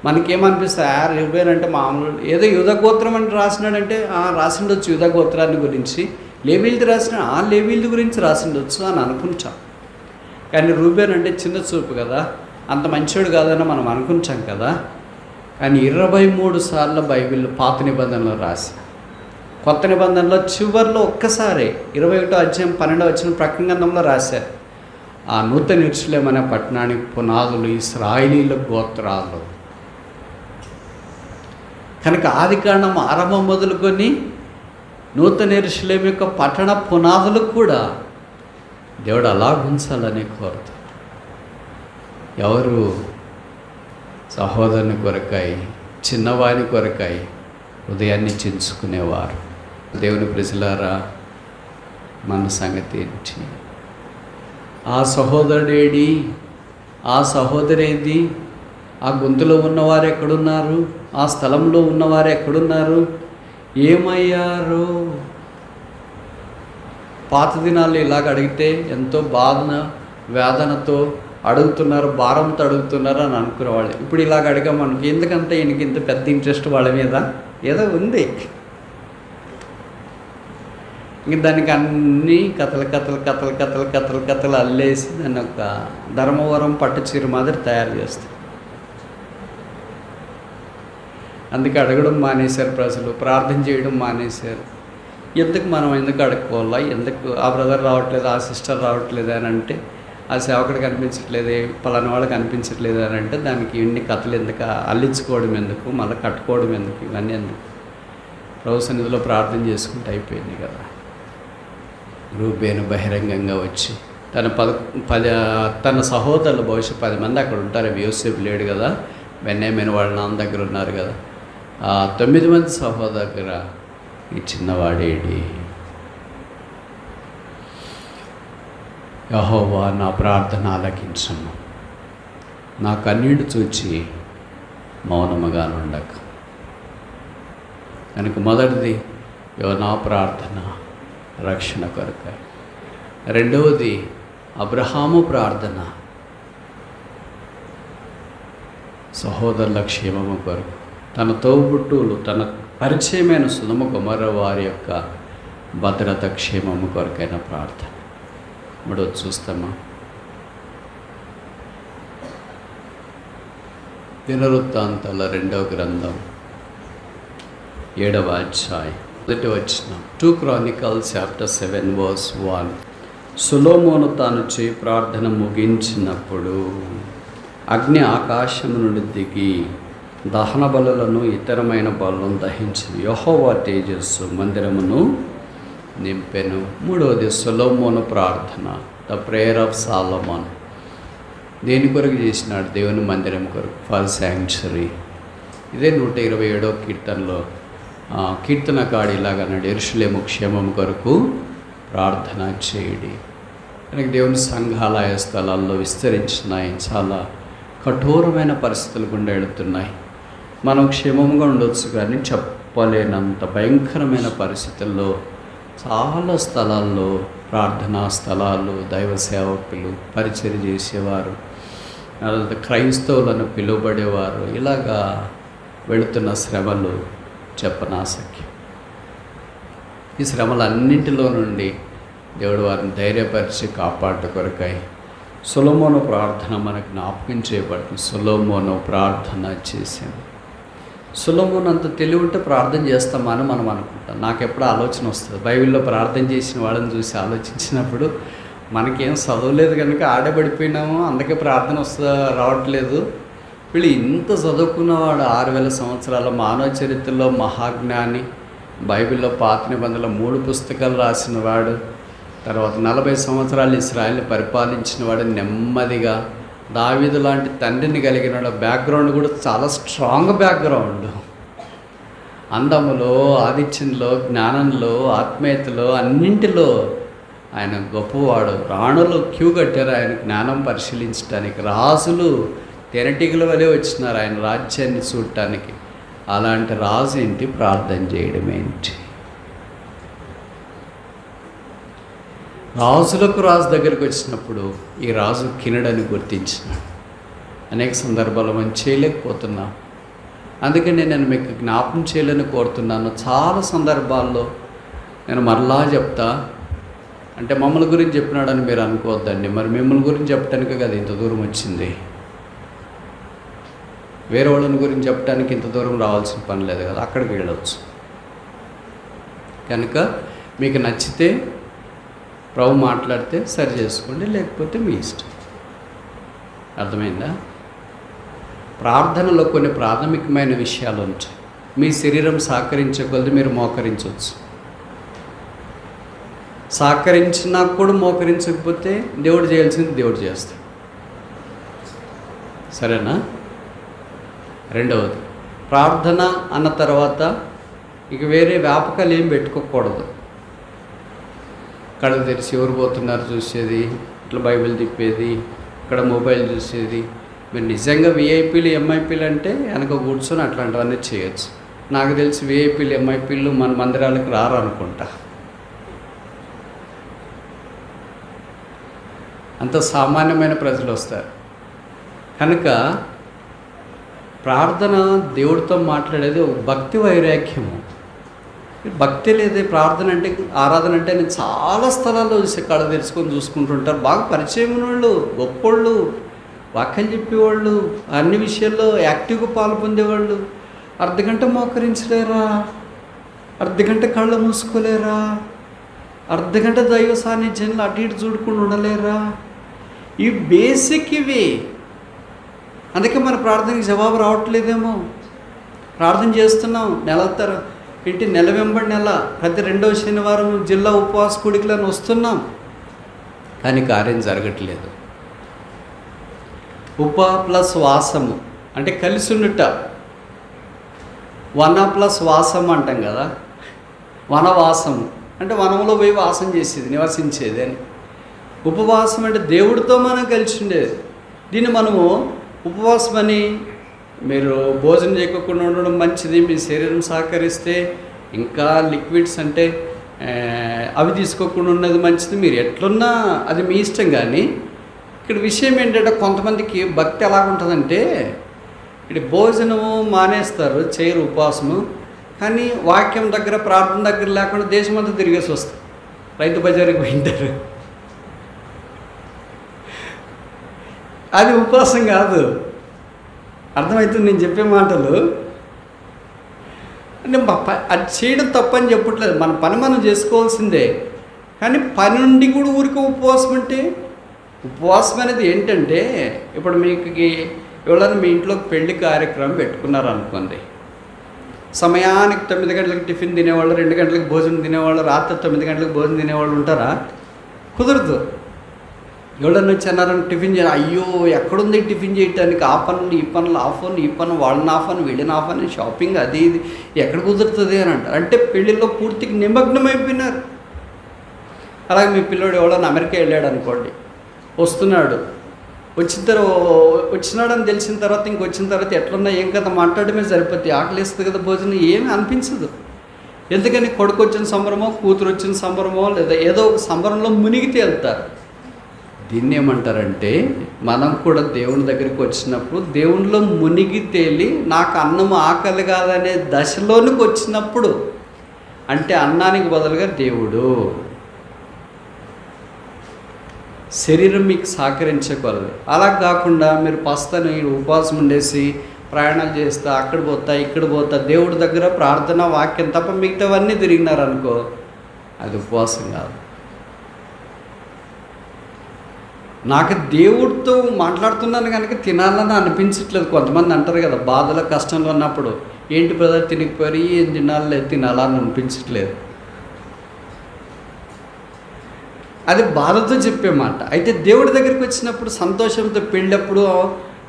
మనకేమనిపిస్తుంది? రూబేన్ అంటే మామూలు ఏదో యూదా గోత్రం అని రాసినాడంటే రాసిండొచ్చు యూదా గోత్రాన్ని గురించి. లేవీల్ది రాసిన లేవీల్ది గురించి రాసిండొచ్చు అని అనుకుంటాం. కానీ రూబేన్ అంటే చిన్న చూపు కదా, అంత మంచోడు కాదని మనం అనుకుంటాం కదా. కానీ 23 సార్లు బైబిల్ పాత నిబంధనలో రాసి, కొత్త నిబంధనలో చివరిలో ఒక్కసారి 21వ అధ్యాయం 12వ వచనం ప్రకటన గ్రంథంలో రాశారు. ఆ నూతన యెరూషలేము అనే పట్టణానికి పునాదులు ఇశ్రాయేలీల గోత్రాలు. కనుక ఆదికాండం ఆరంభం మొదలుకొని నూతన యెరూషలేము యొక్క పట్టణ పునాదులు కూడా దేవుడు అలా ఉంచాలని కోరుతాడు. ఎవరు? సహోదరుని కొరకాయి, చిన్నవాని కొరకాయి హృదయాన్ని చించుకునేవారు. దేవుని ప్రజలారా, మన సంగతి ఏంటి? ఆ సహోదరుడేడి? ఆ సహోదరేది? ఆ గొంతులో ఉన్నవారు ఎక్కడున్నారు? ఆ స్థలంలో ఉన్నవారు ఎక్కడున్నారు? ఏమయ్యారు? పాత దినాల్లో ఇలాగ అడిగితే ఎంతో వేదనతో అడుగుతున్నారు, భారంతో అడుగుతున్నారు అని అనుకునేవాళ్ళు. ఇప్పుడు ఇలాగ అడిగామనుకో, ఎందుకంటే ఈయనకి ఇంత పెద్ద ఇంట్రెస్ట్ వాళ్ళ మీద ఏదో ఉంది. ఇంక దానికి అన్నీ కథలు అల్లేసి దాన్ని ఒక ధర్మవరం పట్టు చీర మాదిరి తయారు చేస్తారు. అందుకే అడగడం మానేశారు ప్రజలు, ప్రార్థన చేయడం మానేశారు. మనం ఎందుకు అడుక్కోవాలా? ఎందుకు ఆ బ్రదర్ రావట్లేదు, ఆ సిస్టర్ రావట్లేదు అని అంటే, ఆ సేవకుడు కనిపించట్లేదు, పలానా వాళ్ళు కనిపించట్లేదు అని అంటే, దానికి ఇన్ని కథలు ఎందుకు, అల్లించుకోవడం ఎందుకు, మళ్ళీ కట్టుకోవడం ఎందుకు, ఇవన్నీ ఎందుకు? ప్రభు సన్నిధిలో ప్రార్థన చేసుకుంటే అయిపోయింది కదా. రూబేను బహిరంగంగా వచ్చి తన సహోదరులు బహుశా 10 మంది అక్కడ ఉంటారు. యోసేపు లేడు కదా, బెన్యామీను వాళ్ళ నాన్న దగ్గర ఉన్నారు కదా. 9 మంది సహోదరు దగ్గర ఈ చిన్నవాడేడి? యెహోవా నా ప్రార్థన ఆలకించము, నా కన్నీడు చూచి మౌనముగా నుండక. కనుక మొదటిది నా ప్రార్థన రక్షణ కొరకు. రెండవది అబ్రహాము ప్రార్థన సహోదరుల క్షేమము కొరకు, తన తోబుట్టువులు, తన పరిచయమైన సుధమ కుమార వారి యొక్క భద్రత క్షేమము కొరకైన ప్రార్థన. మూడవది చూస్తామా? దినవృత్తాంతాల 2వ గ్రంథం 7వ అధ్యాయం 1వ వచనం. 2 Chronicles chapter 7 verse 1. సొలొమోను తాను చేయి ప్రార్థన ముగించినప్పుడు అగ్ని ఆకాశము నుండి దిగి దహన బలులను ఇతరమైన బలులను దహించింది. యెహోవా తేజస్సు మందిరమును నింపెను. మూడవది సొలొమోను ప్రార్థన, ద ప్రేయర్ ఆఫ్ సాలమోన్. దేని కొరకు చేసినాడు? దేవుని మందిరం కొరకు, ఫర్ శాంక్చురీ. ఇదే 127వ కీర్తనలో కీర్తనకాడు ఇలాగన్నాడు, యెరూషలేము క్షేమం కొరకు ప్రార్థన చేయడి. కనుక దేవుని సంఘాలయ స్థలాల్లో విస్తరించినాయి, చాలా కఠోరమైన పరిస్థితులు గుండా వెళుతున్నాయి. మనం క్షేమంగా ఉండొచ్చు కానీ చెప్పలేనంత భయంకరమైన పరిస్థితుల్లో చాలా స్థలాల్లో ప్రార్థనా స్థలాలు, దైవ సేవకులు, పరిచర్య చేసేవారు, క్రైస్తవులను పిలువబడేవారు ఇలాగా వెళుతున్న శ్రమలు చెప్పనాసక్యం. ఈ శ్రమలన్నింటిలో నుండి దేవుడు వారిని ధైర్యపరిచి కాపాడు కొరకై సొలొమోను ప్రార్థన మనకు జ్ఞాపకం చేయబడుతుంది. సొలొమోను ప్రార్థన చేశాను. సొలొమోను అంత తెలివి ఉంటే ప్రార్థన చేస్తామని మనం అనుకుంటాం. నాకు ఎప్పుడు ఆలోచన వస్తుంది, బైబిల్లో ప్రార్థన చేసిన వాళ్ళని చూసి ఆలోచించినప్పుడు మనకేం చదవలేదు కనుక ఆడబడిపోయినాము, అందుకే ప్రార్థన రావట్లేదు. వీళ్ళు ఇంత చదువుకున్నవాడు, 6000 సంవత్సరాల మానవ చరిత్రలో మహాజ్ఞాని, బైబిల్లో పాత నిబంధనలో 3 పుస్తకాలు రాసిన వాడు, తర్వాత 40 సంవత్సరాలు ఇశ్రాయేల్ని పరిపాలించిన వాడు, నెమ్మదిగా దావీదు లాంటి తండ్రిని కలిగిన వాడు. బ్యాక్గ్రౌండ్ కూడా చాలా స్ట్రాంగ్ బ్యాక్గ్రౌండ్. అందములో, ఆదిత్యంలో, జ్ఞానంలో, ఆత్మీయతలో అన్నింటిలో ఆయన గొప్పవాడు. రాణులు క్యూ కట్టారు ఆయన జ్ఞానం పరిశీలించడానికి. రాజులు తెరటికల వలె వచ్చినారు ఆయన రాజ్యాన్ని చూడటానికి. అలాంటి రాజు ఏంటి ప్రార్థన చేయడం ఏంటి? రాజులకు రాజు దగ్గరికి వచ్చినప్పుడు ఈ రాజు కినడని గుర్తించినాడు. అనేక సందర్భాలు మనం చేయలేకపోతున్నాం. అందుకని నేను మీకు జ్ఞాపకం చేయాలని కోరుతున్నాను. చాలా సందర్భాల్లో నేను మరలా చెప్తా, అంటే మమ్మల్ని గురించి చెప్పినాడని మీరు అనుకోవద్దండి. మరి మిమ్మల్ని గురించి చెప్పడానికి కదా ఇంత దూరం వచ్చింది. వేరే వాళ్ళని గురించి చెప్పడానికి ఇంత దూరం రావాల్సిన పని లేదు కదా, అక్కడికి వెళ్ళవచ్చు. కనుక మీకు నచ్చితే ప్రభు మాట్లాడితే సరి చేసుకోండి, లేకపోతే మీ ఇష్టం. అర్థమైందా? ప్రార్థనలో కొన్ని ప్రాథమికమైన విషయాలు ఉంటాయి. మీ శరీరం సహకరించగలదు, మీరు మోకరించవచ్చు. సహకరించినా కూడా మోకరించకపోతే దేవుడు చేయాల్సింది దేవుడు చేస్తాడు. సరేనా? రెండవది, ప్రార్థన అన్న తర్వాత ఇక వేరే వ్యాపకాలు ఏం పెట్టుకోకూడదు. కళ్ళు తెరిచి ఎవరు పోతున్నారు చూసేది, ఇట్లా బైబిల్ తిప్పేది, ఇక్కడ మొబైల్ చూసేది. మీరు నిజంగా విఐపీలు ఎంఐపీలు అంటే వెనక కూర్చొని అట్లాంటివన్నీ చేయొచ్చు. నాకు తెలిసి విఐపీలు ఎంఐపీలు మన మందిరాలకు రారు అనుకుంటా. అంత సామాన్యమైన ప్రజలు వస్తారు. కనుక ప్రార్థన దేవుడితో మాట్లాడేది ఒక భక్తి వైరాగ్యము. భక్తి లేదే ప్రార్థన అంటే, ఆరాధన అంటే నేను చాలా స్థలాల్లో చూసి కళ తెరుచుకొని చూసుకుంటుంటారు. బాగా పరిచయం ఉన్నవాళ్ళు, గొప్పోళ్ళు, వాక్యం చెప్పేవాళ్ళు, అన్ని విషయాల్లో యాక్టివ్గా పాలు పొందేవాళ్ళు అర్ధగంట మోకరించలేరా? అర్ధగంట కళ్ళు మూసుకోలేరా? అర్ధగంట దైవ సాన్నిధ్యంలో అటు ఇటు చూడకుండా ఉండలేరా? ఈ బేసిక్ ఇవి. అందుకే మన ప్రార్థనకి జవాబు రావట్లేదేమో. ప్రార్థన చేస్తున్నాం నెల వెంబడి నెల, ప్రతి 2వ శనివారం జిల్లా ఉపవాస కూడికలను వస్తున్నాం, కానీ కార్యం జరగట్లేదు. ఉప ప్లస్ వాసము అంటే కలిసి ఉండుట. వన ప్లస్ వాసము అంటాం కదా, వనవాసము అంటే వనంలో పోయి వాసం చేసేది, నివసించేది అని. ఉపవాసం అంటే దేవుడితో మనం కలిసి ఉండేది. దీన్ని మనము ఉపవాసం అని, మీరు భోజనం చేయకుండా ఉండడం మంచిది, మీ శరీరం సహకరిస్తే ఇంకా లిక్విడ్స్ అంటే అవి తీసుకోకుండా ఉన్నది మంచిది, మీరు ఎట్లున్నా అది మీ ఇష్టం. కానీ ఇక్కడ విషయం ఏంటంటే కొంతమందికి భక్తి ఎలాగుంటుందంటే, ఇక్కడ భోజనము మానేస్తారు, చేయరు ఉపవాసము, కానీ వాక్యం దగ్గర ప్రార్థన దగ్గర లేకుండా దేశమంతా తిరిగేసి వస్తారు. రైతు బజారుకి పోయింటారు. అది ఉపవాసం కాదు. అర్థమవుతుంది నేను చెప్పే మాటలు. అంటే అది చేయడం తప్పని చెప్పట్లేదు, మన పని మనం చేసుకోవాల్సిందే. కానీ పని నుండి కూడా ఊరికే ఉపవాసం అంటే, ఉపవాసం అనేది ఏంటంటే, ఇప్పుడు మీకు ఎవరైనా మీ ఇంట్లో పెళ్లి కార్యక్రమం పెట్టుకున్నారు అనుకోండి, సమయానికి 9 గంటలకు టిఫిన్ తినేవాళ్ళు, 2 గంటలకు భోజనం తినేవాళ్ళు, రాత్రి 9 గంటలకు భోజనం తినేవాళ్ళు ఉంటారా? కుదరదు. ఎవడన్నా వచ్చన్నారని టిఫిన్ చేయాలి, అయ్యో ఎక్కడుంది టిఫిన్ చేయడానికి, ఆ పనులు ఈ పనులు, ఆ ఫోన్ ఈ పని, వాళ్ళని ఆ పని వీళ్ళని ఆ పని, షాపింగ్ అది ఇది ఎక్కడ కుదురుతుంది అని అంటారు. అంటే పెళ్ళిలో పూర్తిగా నిమగ్నం అయిపోయినారు. అలాగే మీ పిల్లోడు ఎవడన్నా అమెరికా వెళ్ళాడు అనుకోండి, వస్తున్నాడు, వచ్చినాడని తెలిసిన తర్వాత ఇంకొచ్చిన తర్వాత ఎట్లున్నా ఏం కదా మాట్లాడమే సరిపోతుంది. ఆకలిస్తుంది కదా, భోజనం ఏమీ అనిపించదు. ఎందుకని కొడుకు వచ్చిన సంబరమో, కూతురు వచ్చిన సంబరమో, లేదా ఏదో ఒక సంబరంలో మునిగితే వెళ్తారు. దీన్ని ఏమంటారంటే, మనం కూడా దేవుని దగ్గరికి వచ్చినప్పుడు దేవునిలో మునిగి తేలి నాకు అన్నం ఆకలి కాదనే దశలోనికి వచ్చినప్పుడు, అంటే అన్నానికి బదులుగా దేవుడు, శరీరం మీకు సహకరించగలదు. అలా కాకుండా మీరు పస్తని ఉపవాసం ఉండేసి ప్రయాణాలు చేస్తా, అక్కడ పోతా ఇక్కడ పోతా, దేవుడి దగ్గర ప్రార్థన వాక్యం తప్ప మిగతావన్నీ తిరిగినారనుకో, అది ఉపవాసం కాదు. నాకు దేవుడితో మాట్లాడుతున్నాను కనుక తినాలని అనిపించట్లేదు. కొంతమంది అంటారు కదా, బాధలో కష్టంలో ఉన్నప్పుడు, ఏంటి బ్రదర్ తినకపోయి ఏం తినాలని అనిపించట్లేదు. అది బాధతో చెప్పే మాట. అయితే దేవుడి దగ్గరికి వచ్చినప్పుడు సంతోషంతో, పెళ్ళప్పుడు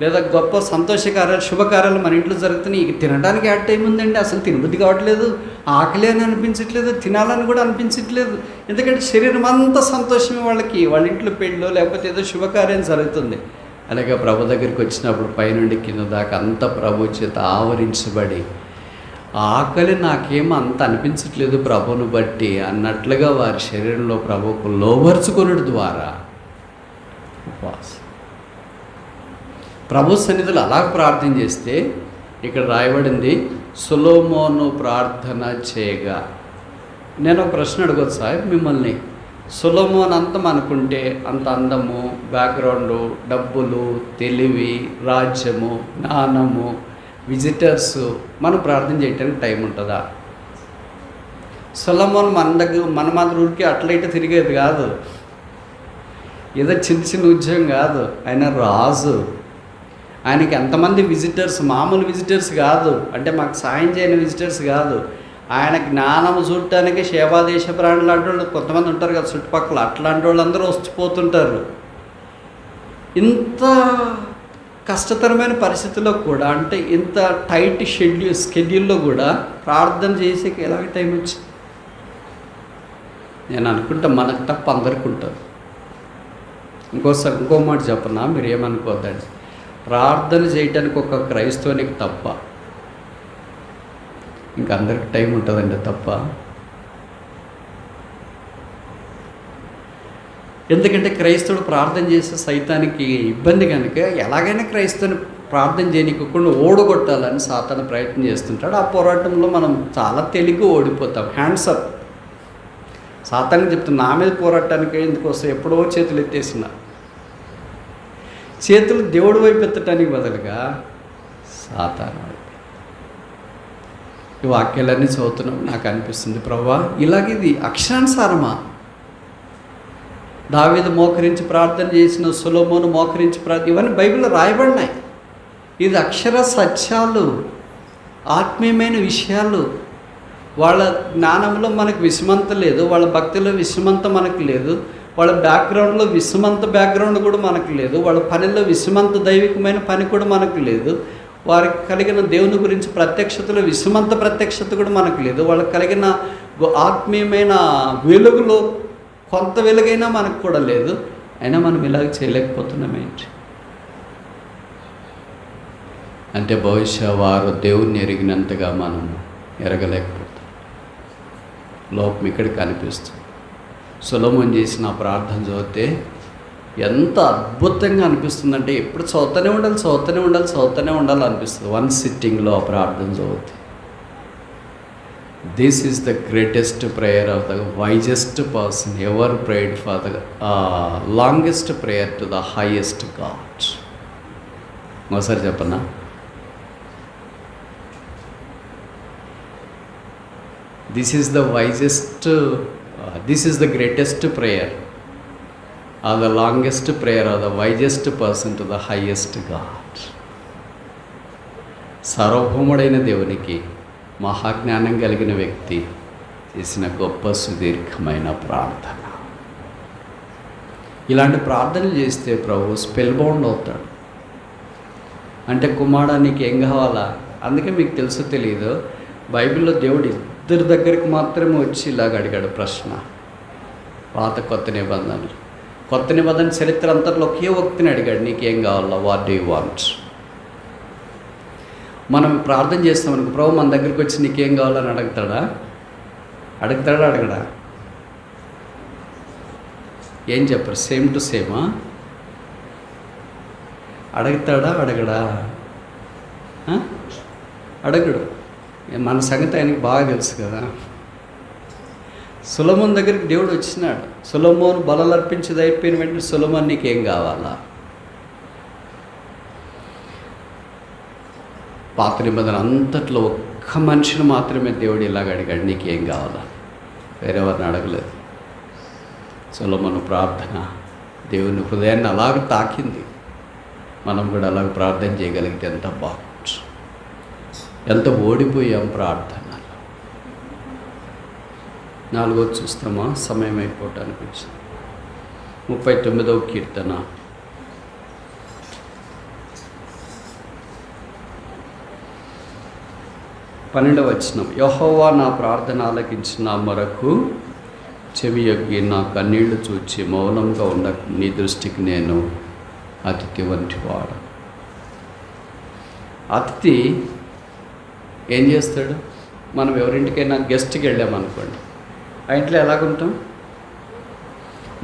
లేదా గొప్ప సంతోషకార్యాలు శుభకార్యాలు మన ఇంట్లో జరుగుతున్నాయి, ఇక తినడానికి యాడ్ టైం ఉందండి, అసలు తినబుద్ధి కావట్లేదు, ఆకలి అని అనిపించట్లేదు, తినాలని కూడా అనిపించట్లేదు. ఎందుకంటే శరీరం అంతా సంతోషమే వాళ్ళకి, వాళ్ళ ఇంట్లో పెళ్ళో లేకపోతే ఏదో శుభకార్యం జరుగుతుంది. అలాగే ప్రభు దగ్గరికి వచ్చినప్పుడు పైనుండి కింద దాకా అంత ప్రభు చేత ఆవరించబడి, ఆకలి నాకేమో అంత అనిపించట్లేదు ప్రభువును బట్టి అన్నట్లుగా వారి శరీరంలో ప్రభువుకు లోబర్చుకొనుడు ద్వారా ఉపవాసం. ప్రభు సన్నిధిలో అలా ప్రార్థన చేస్తే, ఇక్కడ రాయబడింది సొలొమోను ప్రార్థన చేయగా. నేను ఒక ప్రశ్న అడగొచ్చు సార్ మిమ్మల్ని, సొలొమోన్ అంతం అనుకుంటే అంత అందము, బ్యాక్గ్రౌండు, డబ్బులు, తెలివి, రాజ్యము, జ్ఞానము, విజిటర్స్, మనం ప్రార్థన చేయడానికి టైం ఉంటుందా? సొలొమోన్ మన మాత్రం ఊరికి అట్లయితే తిరిగేది కాదు, ఏదో చిన్న చిన్న ఉద్యోగం కాదు. ఆయన రాజు, ఆయనకి ఎంతమంది విజిటర్స్, మామూలు విజిటర్స్ కాదు, అంటే మాకు సాయం చేయని విజిటర్స్ కాదు. ఆయన జ్ఞానం చూడటానికి శేవాదేశ ప్రాణులు లాంటి వాళ్ళు కొంతమంది ఉంటారు కదా చుట్టుపక్కల, అట్లాంటి వాళ్ళందరూ వచ్చిపోతుంటారు. ఇంత కష్టతరమైన పరిస్థితుల్లో కూడా, అంటే ఇంత టైట్ స్కెడ్యూల్లో కూడా ప్రార్థన చేసేకి ఎలాగ టైం వచ్చింది? నేను అనుకుంటా మనకు తప్ప అందరికి ఉంటుంది. ఇంకో మాట చెప్పనా, మీరు ఏమనుకోద్దండి, ప్రార్థన చేయటానికి ఒక క్రైస్తవునికి తప్ప ఇంక అందరికి టైం ఉంటుందండి తప్ప. ఎందుకంటే క్రైస్తవుడు ప్రార్థన చేసే సైతానికి ఇబ్బంది కనుక ఎలాగైనా క్రైస్తవుని ప్రార్థన చేయనివ్వకుండా ఓడగొట్టాలని సాతాను ప్రయత్నం చేస్తుంటాడు. ఆ పోరాటంలో మనం చాలా తెలివిగా ఓడిపోతాం. Hands up. సాతానికి చెప్తున్నా, నా మీద పోరాటానికి ఎందుకు వస్తాయి, ఎప్పుడో చేతులు ఎత్తేసిన చేతులు దేవుడి వైపు ఎత్తటానికి బదులుగా సాతాను వైపు. ఈ వాక్యాలన్నీ చదువుతున్నాం, నాకు అనిపిస్తుంది ప్రభువా ఇలాగే ఇది అక్షరానుసారమా? దావీదు మోకరించి ప్రార్థన చేసిన, సొలొమోను మోకరించి ప్రార్థన, ఇవన్నీ బైబిల్లో రాయబడినాయి. ఇది అక్షర సత్యాలు, ఆత్మీయమైన విషయాలు. వాళ్ళ జ్ఞానంలో మనకు విషమంత లేదు, వాళ్ళ భక్తిలో విషమంత మనకు లేదు, వాళ్ళ బ్యాక్గ్రౌండ్లో విషమంత బ్యాక్గ్రౌండ్ కూడా మనకు లేదు, వాళ్ళ పనిలో విషమంత దైవికమైన పని కూడా మనకు లేదు, వారికి కలిగిన దేవుని గురించి ప్రత్యక్షతలో విషమంత ప్రత్యక్షత కూడా మనకు లేదు, వాళ్ళకి కలిగిన ఆత్మీయమైన వెలుగులో కొంత వెలుగైనా మనకు కూడా లేదు. అయినా మనం ఇలాగ చేయలేకపోతున్నామేంటి అంటే, బహుశా వారు దేవుణ్ణి ఎరిగినంతగా మనం ఎరగలేకపోతాం. లోపం ఇక్కడ కనిపిస్తుంది. సొలొమోను చేసిన ప్రార్థన చదివితే ఎంత అద్భుతంగా అనిపిస్తుందంటే, ఎప్పుడు చదువుతూనే ఉండాలి అనిపిస్తుంది. వన్ సిట్టింగ్లో ఆ ప్రార్థన చదివితే, this is the greatest prayer of the wisest person ever prayed for the longest prayer to the highest God. ఒకసారి చెప్పనా? This is the greatest prayer or the longest prayer or the wisest person to the highest God. సార్వభౌముడైన దేవునికి మహాజ్ఞానం కలిగిన వ్యక్తి చేసిన గొప్ప సుదీర్ఘమైన ప్రార్థన. ఇలాంటి ప్రార్థనలు చేస్తే ప్రభు స్పెల్ బౌండ్ అవుతాడు. అంటే కుమారుడా నీకు ఏం కావాలా? అందుకే మీకు తెలుసో తెలియదు, బైబిల్లో దేవుడు ఇద్దరి దగ్గరికి మాత్రమే వచ్చి ఇలాగ అడిగాడు ప్రశ్న. పాత కొత్త నిబంధన చరిత్ర అంతట్లో ఒకే వ్యక్తిని అడిగాడు, నీకేం కావాలా, వాట్ డూ యూ వాంట్. మనం ప్రార్థన చేస్తామనుకో, ప్రభు మన దగ్గరికి వచ్చి నీకేం కావాలని అడగడా? అడగడా? ఏం చెప్పరు? సేమ్ టు సేమా? అడగడా? అడగడు. మన సంగతి ఆయనకి బాగా తెలుసు కదా. సొలొమోను దగ్గరికి దేవుడు వచ్చినాడు. సొలొమోను బలులు అర్పించేది అయిపోయిన వెంటనే, సొలొమోను నీకేం కావాలా? పాత నిబంధన అంతట్లో ఒక్క మనిషిని మాత్రమే దేవుడు ఇలాగ అడిగాడు, నీకేం కావాలా? వేరెవరిని అడగలేదు. సొలొమోను ప్రార్థన దేవుని హృదయాన్ని అలాగ తాకింది. మనం కూడా అలాగ ప్రార్థన చేయగలిగితే ఎంత బాగుంటుంది. ఎంత ఓడిపోయాం ప్రార్థనలో. 4వది చూస్తామా? సమయం అయిపోవటానికి వచ్చింది. 39వ కీర్తన 12వ వచనం. యెహోవా నా ప్రార్థన ఆలకించిన మొరకు చెవియొగ్గి నా కన్నీళ్లు చూచి మౌనంగా ఉండ నీ దృష్టికి నేను అతిథి వంటివాడు. అతిథి ఏం చేస్తాడు? మనం ఎవరింటికైనా గెస్ట్కి వెళ్ళామనుకోండి, ఆ ఇంట్లో ఎలాగుంటాం?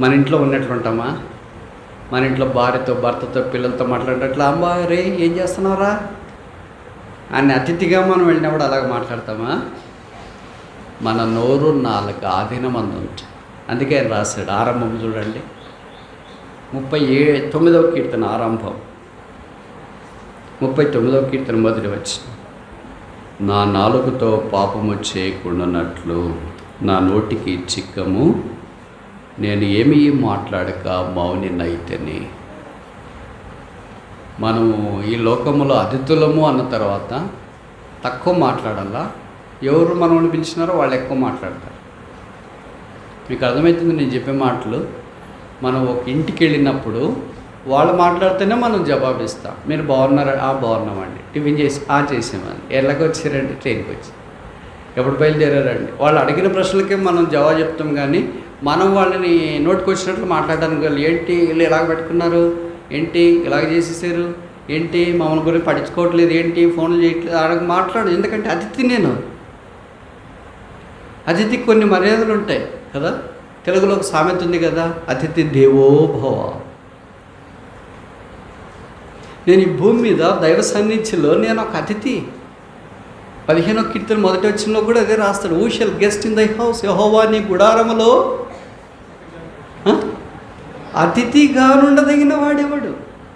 మన ఇంట్లో ఉన్నట్లుంటామా? మన ఇంట్లో భార్యతో, భర్తతో, పిల్లలతో మాట్లాడేటట్లు, అమ్మా రే ఏం చేస్తున్నావురా అని అతిథిగా మనం వెళ్ళినప్పుడు అలాగ మాట్లాడతామా? మన నోరు నాలుక ఆధీనమందు ఉంటుంది. అందుకే ఆయన రాశాడు. ఆరంభం చూడండి, 39వ కీర్తన ఆరంభం, 39వ కీర్తన మొదటి వచనం. నా నాలుకతో పాపము చేయకుండానట్లు నా నోటికి చిక్కము, నేను ఏమీ మాట్లాడక మౌనినైతేనే. మనము ఈ లోకములో అతిథులము అన్న తర్వాత తక్కువ మాట్లాడాలా. ఎవరు మనల్ని పిలిచినారో వాళ్ళు ఎక్కువ మాట్లాడతారు. మీకు అర్థమవుతుంది నేను చెప్పే మాటలు. మనం ఒక ఇంటికి వెళ్ళినప్పుడు వాళ్ళు మాట్లాడితేనే మనం జవాబిస్తాం. మీరు బాగున్నారా? బాగున్నామండి. టిఫిన్ చేసి చేసామండి. ఎలాగ వచ్చారండి? ట్రైన్కి వచ్చి. ఎప్పుడు బయలుదేరారండి? వాళ్ళు అడిగిన ప్రశ్నలకే మనం జవాబు చెప్తాం. కానీ మనం వాళ్ళని నోటికి వచ్చినట్లు మాట్లాడడానికి వాళ్ళు ఏంటి వీళ్ళు ఇలాగ పెట్టుకున్నారు, ఏంటి ఇలాగ చేసేసారు, ఏంటి మమ్మల్ని గురించి పట్టించుకోవట్లేదు, ఏంటి ఫోన్లు చేయట్లేదు అలాగ మాట్లాడు. ఎందుకంటే అతిథి నేను. అతిథికి కొన్ని మర్యాదలు ఉంటాయి కదా. తెలుగులో ఒక సామెత ఉంది కదా, అతిథి దేవో భవ. నేను ఈ భూమి మీద దైవ సన్నిధిలో నేను ఒక అతిథి. 15వ కీర్తన మొదటి వచనంలో కూడా అదే రాస్తాడు. Who shall guest in thy house, యెహోవా నీ గుడారములో అతిథిగా ఉండదగిన వాడేవాడు.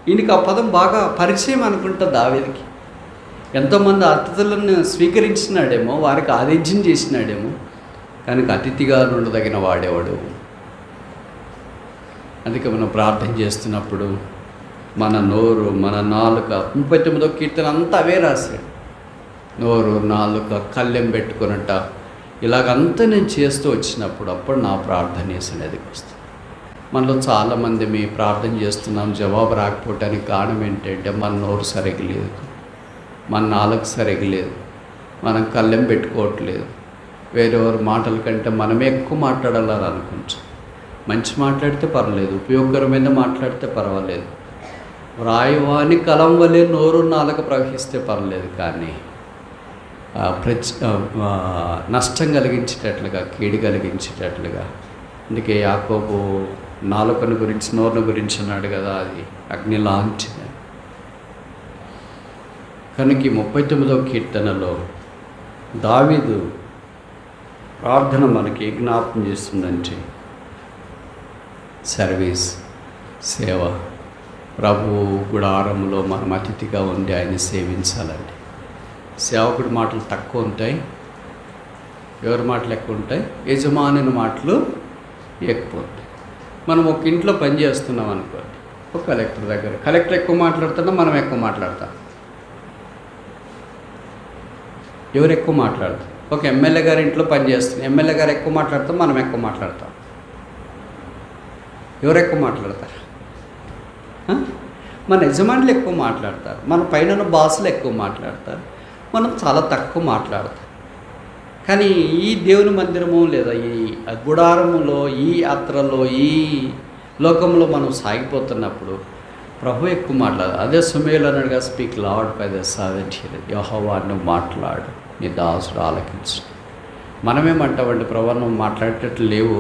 ఈయనకి ఆ పదం బాగా పరిచయం అనుకుంటా దావీదుకి. ఎంతోమంది అతిథులను స్వీకరించినాడేమో, వారికి ఆతిథ్యం చేసినాడేమో, కానీ అతిథిగా ఉండదగిన వాడేవాడు. అందుకే మనం ప్రార్థన చేస్తున్నప్పుడు మన నోరు, మన నాలుక, 39వ కీర్తన అంతా అవే రాశాడు. నోరు, నాలుక, కళ్ళెం పెట్టుకున్నట్ట ఇలాగంతా నేను చేస్తూ వచ్చినప్పుడు అప్పుడు నా ప్రార్థన వేసినది వస్తుంది. మనలో చాలామంది మీ ప్రార్థన చేస్తున్నాం, జవాబు రాకపోవటానికి కారణం ఏంటంటే మన నోరు సరిగ్గా లేదు, మన నాలుక సరిగ్గా లేదు, మనం కళ్ళెం పెట్టుకోవట్లేదు. వేరెవరి మాటల కంటే మనమే ఎక్కువ మాట్లాడాలని అనుకుంటాం. మంచి మాట్లాడితే పర్వాలేదు, ఉపయోగకరమైన మాట్లాడితే పర్వాలేదు, వ్రాయవాని కలం వలె నోరు నాలుక ప్రవహిస్తే పర్లేదు. కానీ నష్టం కలిగించేటట్లుగా, కీడు కలిగించేటట్లుగా. అందుకే యాకోబు నాలుకను గురించి, నోరును గురించి అన్నాడు కదా, అది అగ్ని లాంటిది. కనుక 39వ కీర్తనలో దావీదు ప్రార్థన మనకి జ్ఞాపకం చేస్తుందంటే సర్వీస్, సేవ, ప్రభు గుడారంలో మనం అతిథిగా ఉండి ఆయన సేవించాలండి. సేవకుడి మాటలు తక్కువ ఉంటాయి, ఎవరి మాటలు ఎక్కువ ఉంటాయి? యజమానుని మాటలు ఎక్కువ ఉంటాయి. మనం ఒక ఇంట్లో పని చేస్తున్నాం అనుకోండి, ఒక కలెక్టర్ దగ్గర, కలెక్టర్ ఎక్కువ మాట్లాడుతున్నా మనం ఎక్కువ మాట్లాడతాం. ఎవరు ఎక్కువ మాట్లాడతారు? ఒక ఎమ్మెల్యే గారి ఇంట్లో పని చేస్తున్నాం, ఎమ్మెల్యే గారు ఎక్కువ మాట్లాడతాం, మనం ఎక్కువ మాట్లాడతాం. ఎవరు ఎక్కువ మాట్లాడతారు? మన యజమానులు ఎక్కువ మాట్లాడతారు, మన పైన బాసులు ఎక్కువ మాట్లాడతారు, మనం చాలా తక్కువ మాట్లాడతాం. కానీ ఈ దేవుని మందిరము లేదా ఈ గుడారములో, ఈ యాత్రలో, ఈ లోకంలో మనం సాగిపోతున్నప్పుడు ప్రభు ఎక్కువ మాట్లాడాలి. అదే సమయంలో అన్నాడుగా, speak Lord by the servant hear. యెహోవా నువ్వు మాట్లాడు, నీ దాసుడు ఆలకించు. మనమేమంటామండి, ప్రభు నువ్వు మాట్లాడేటట్లు లేవు.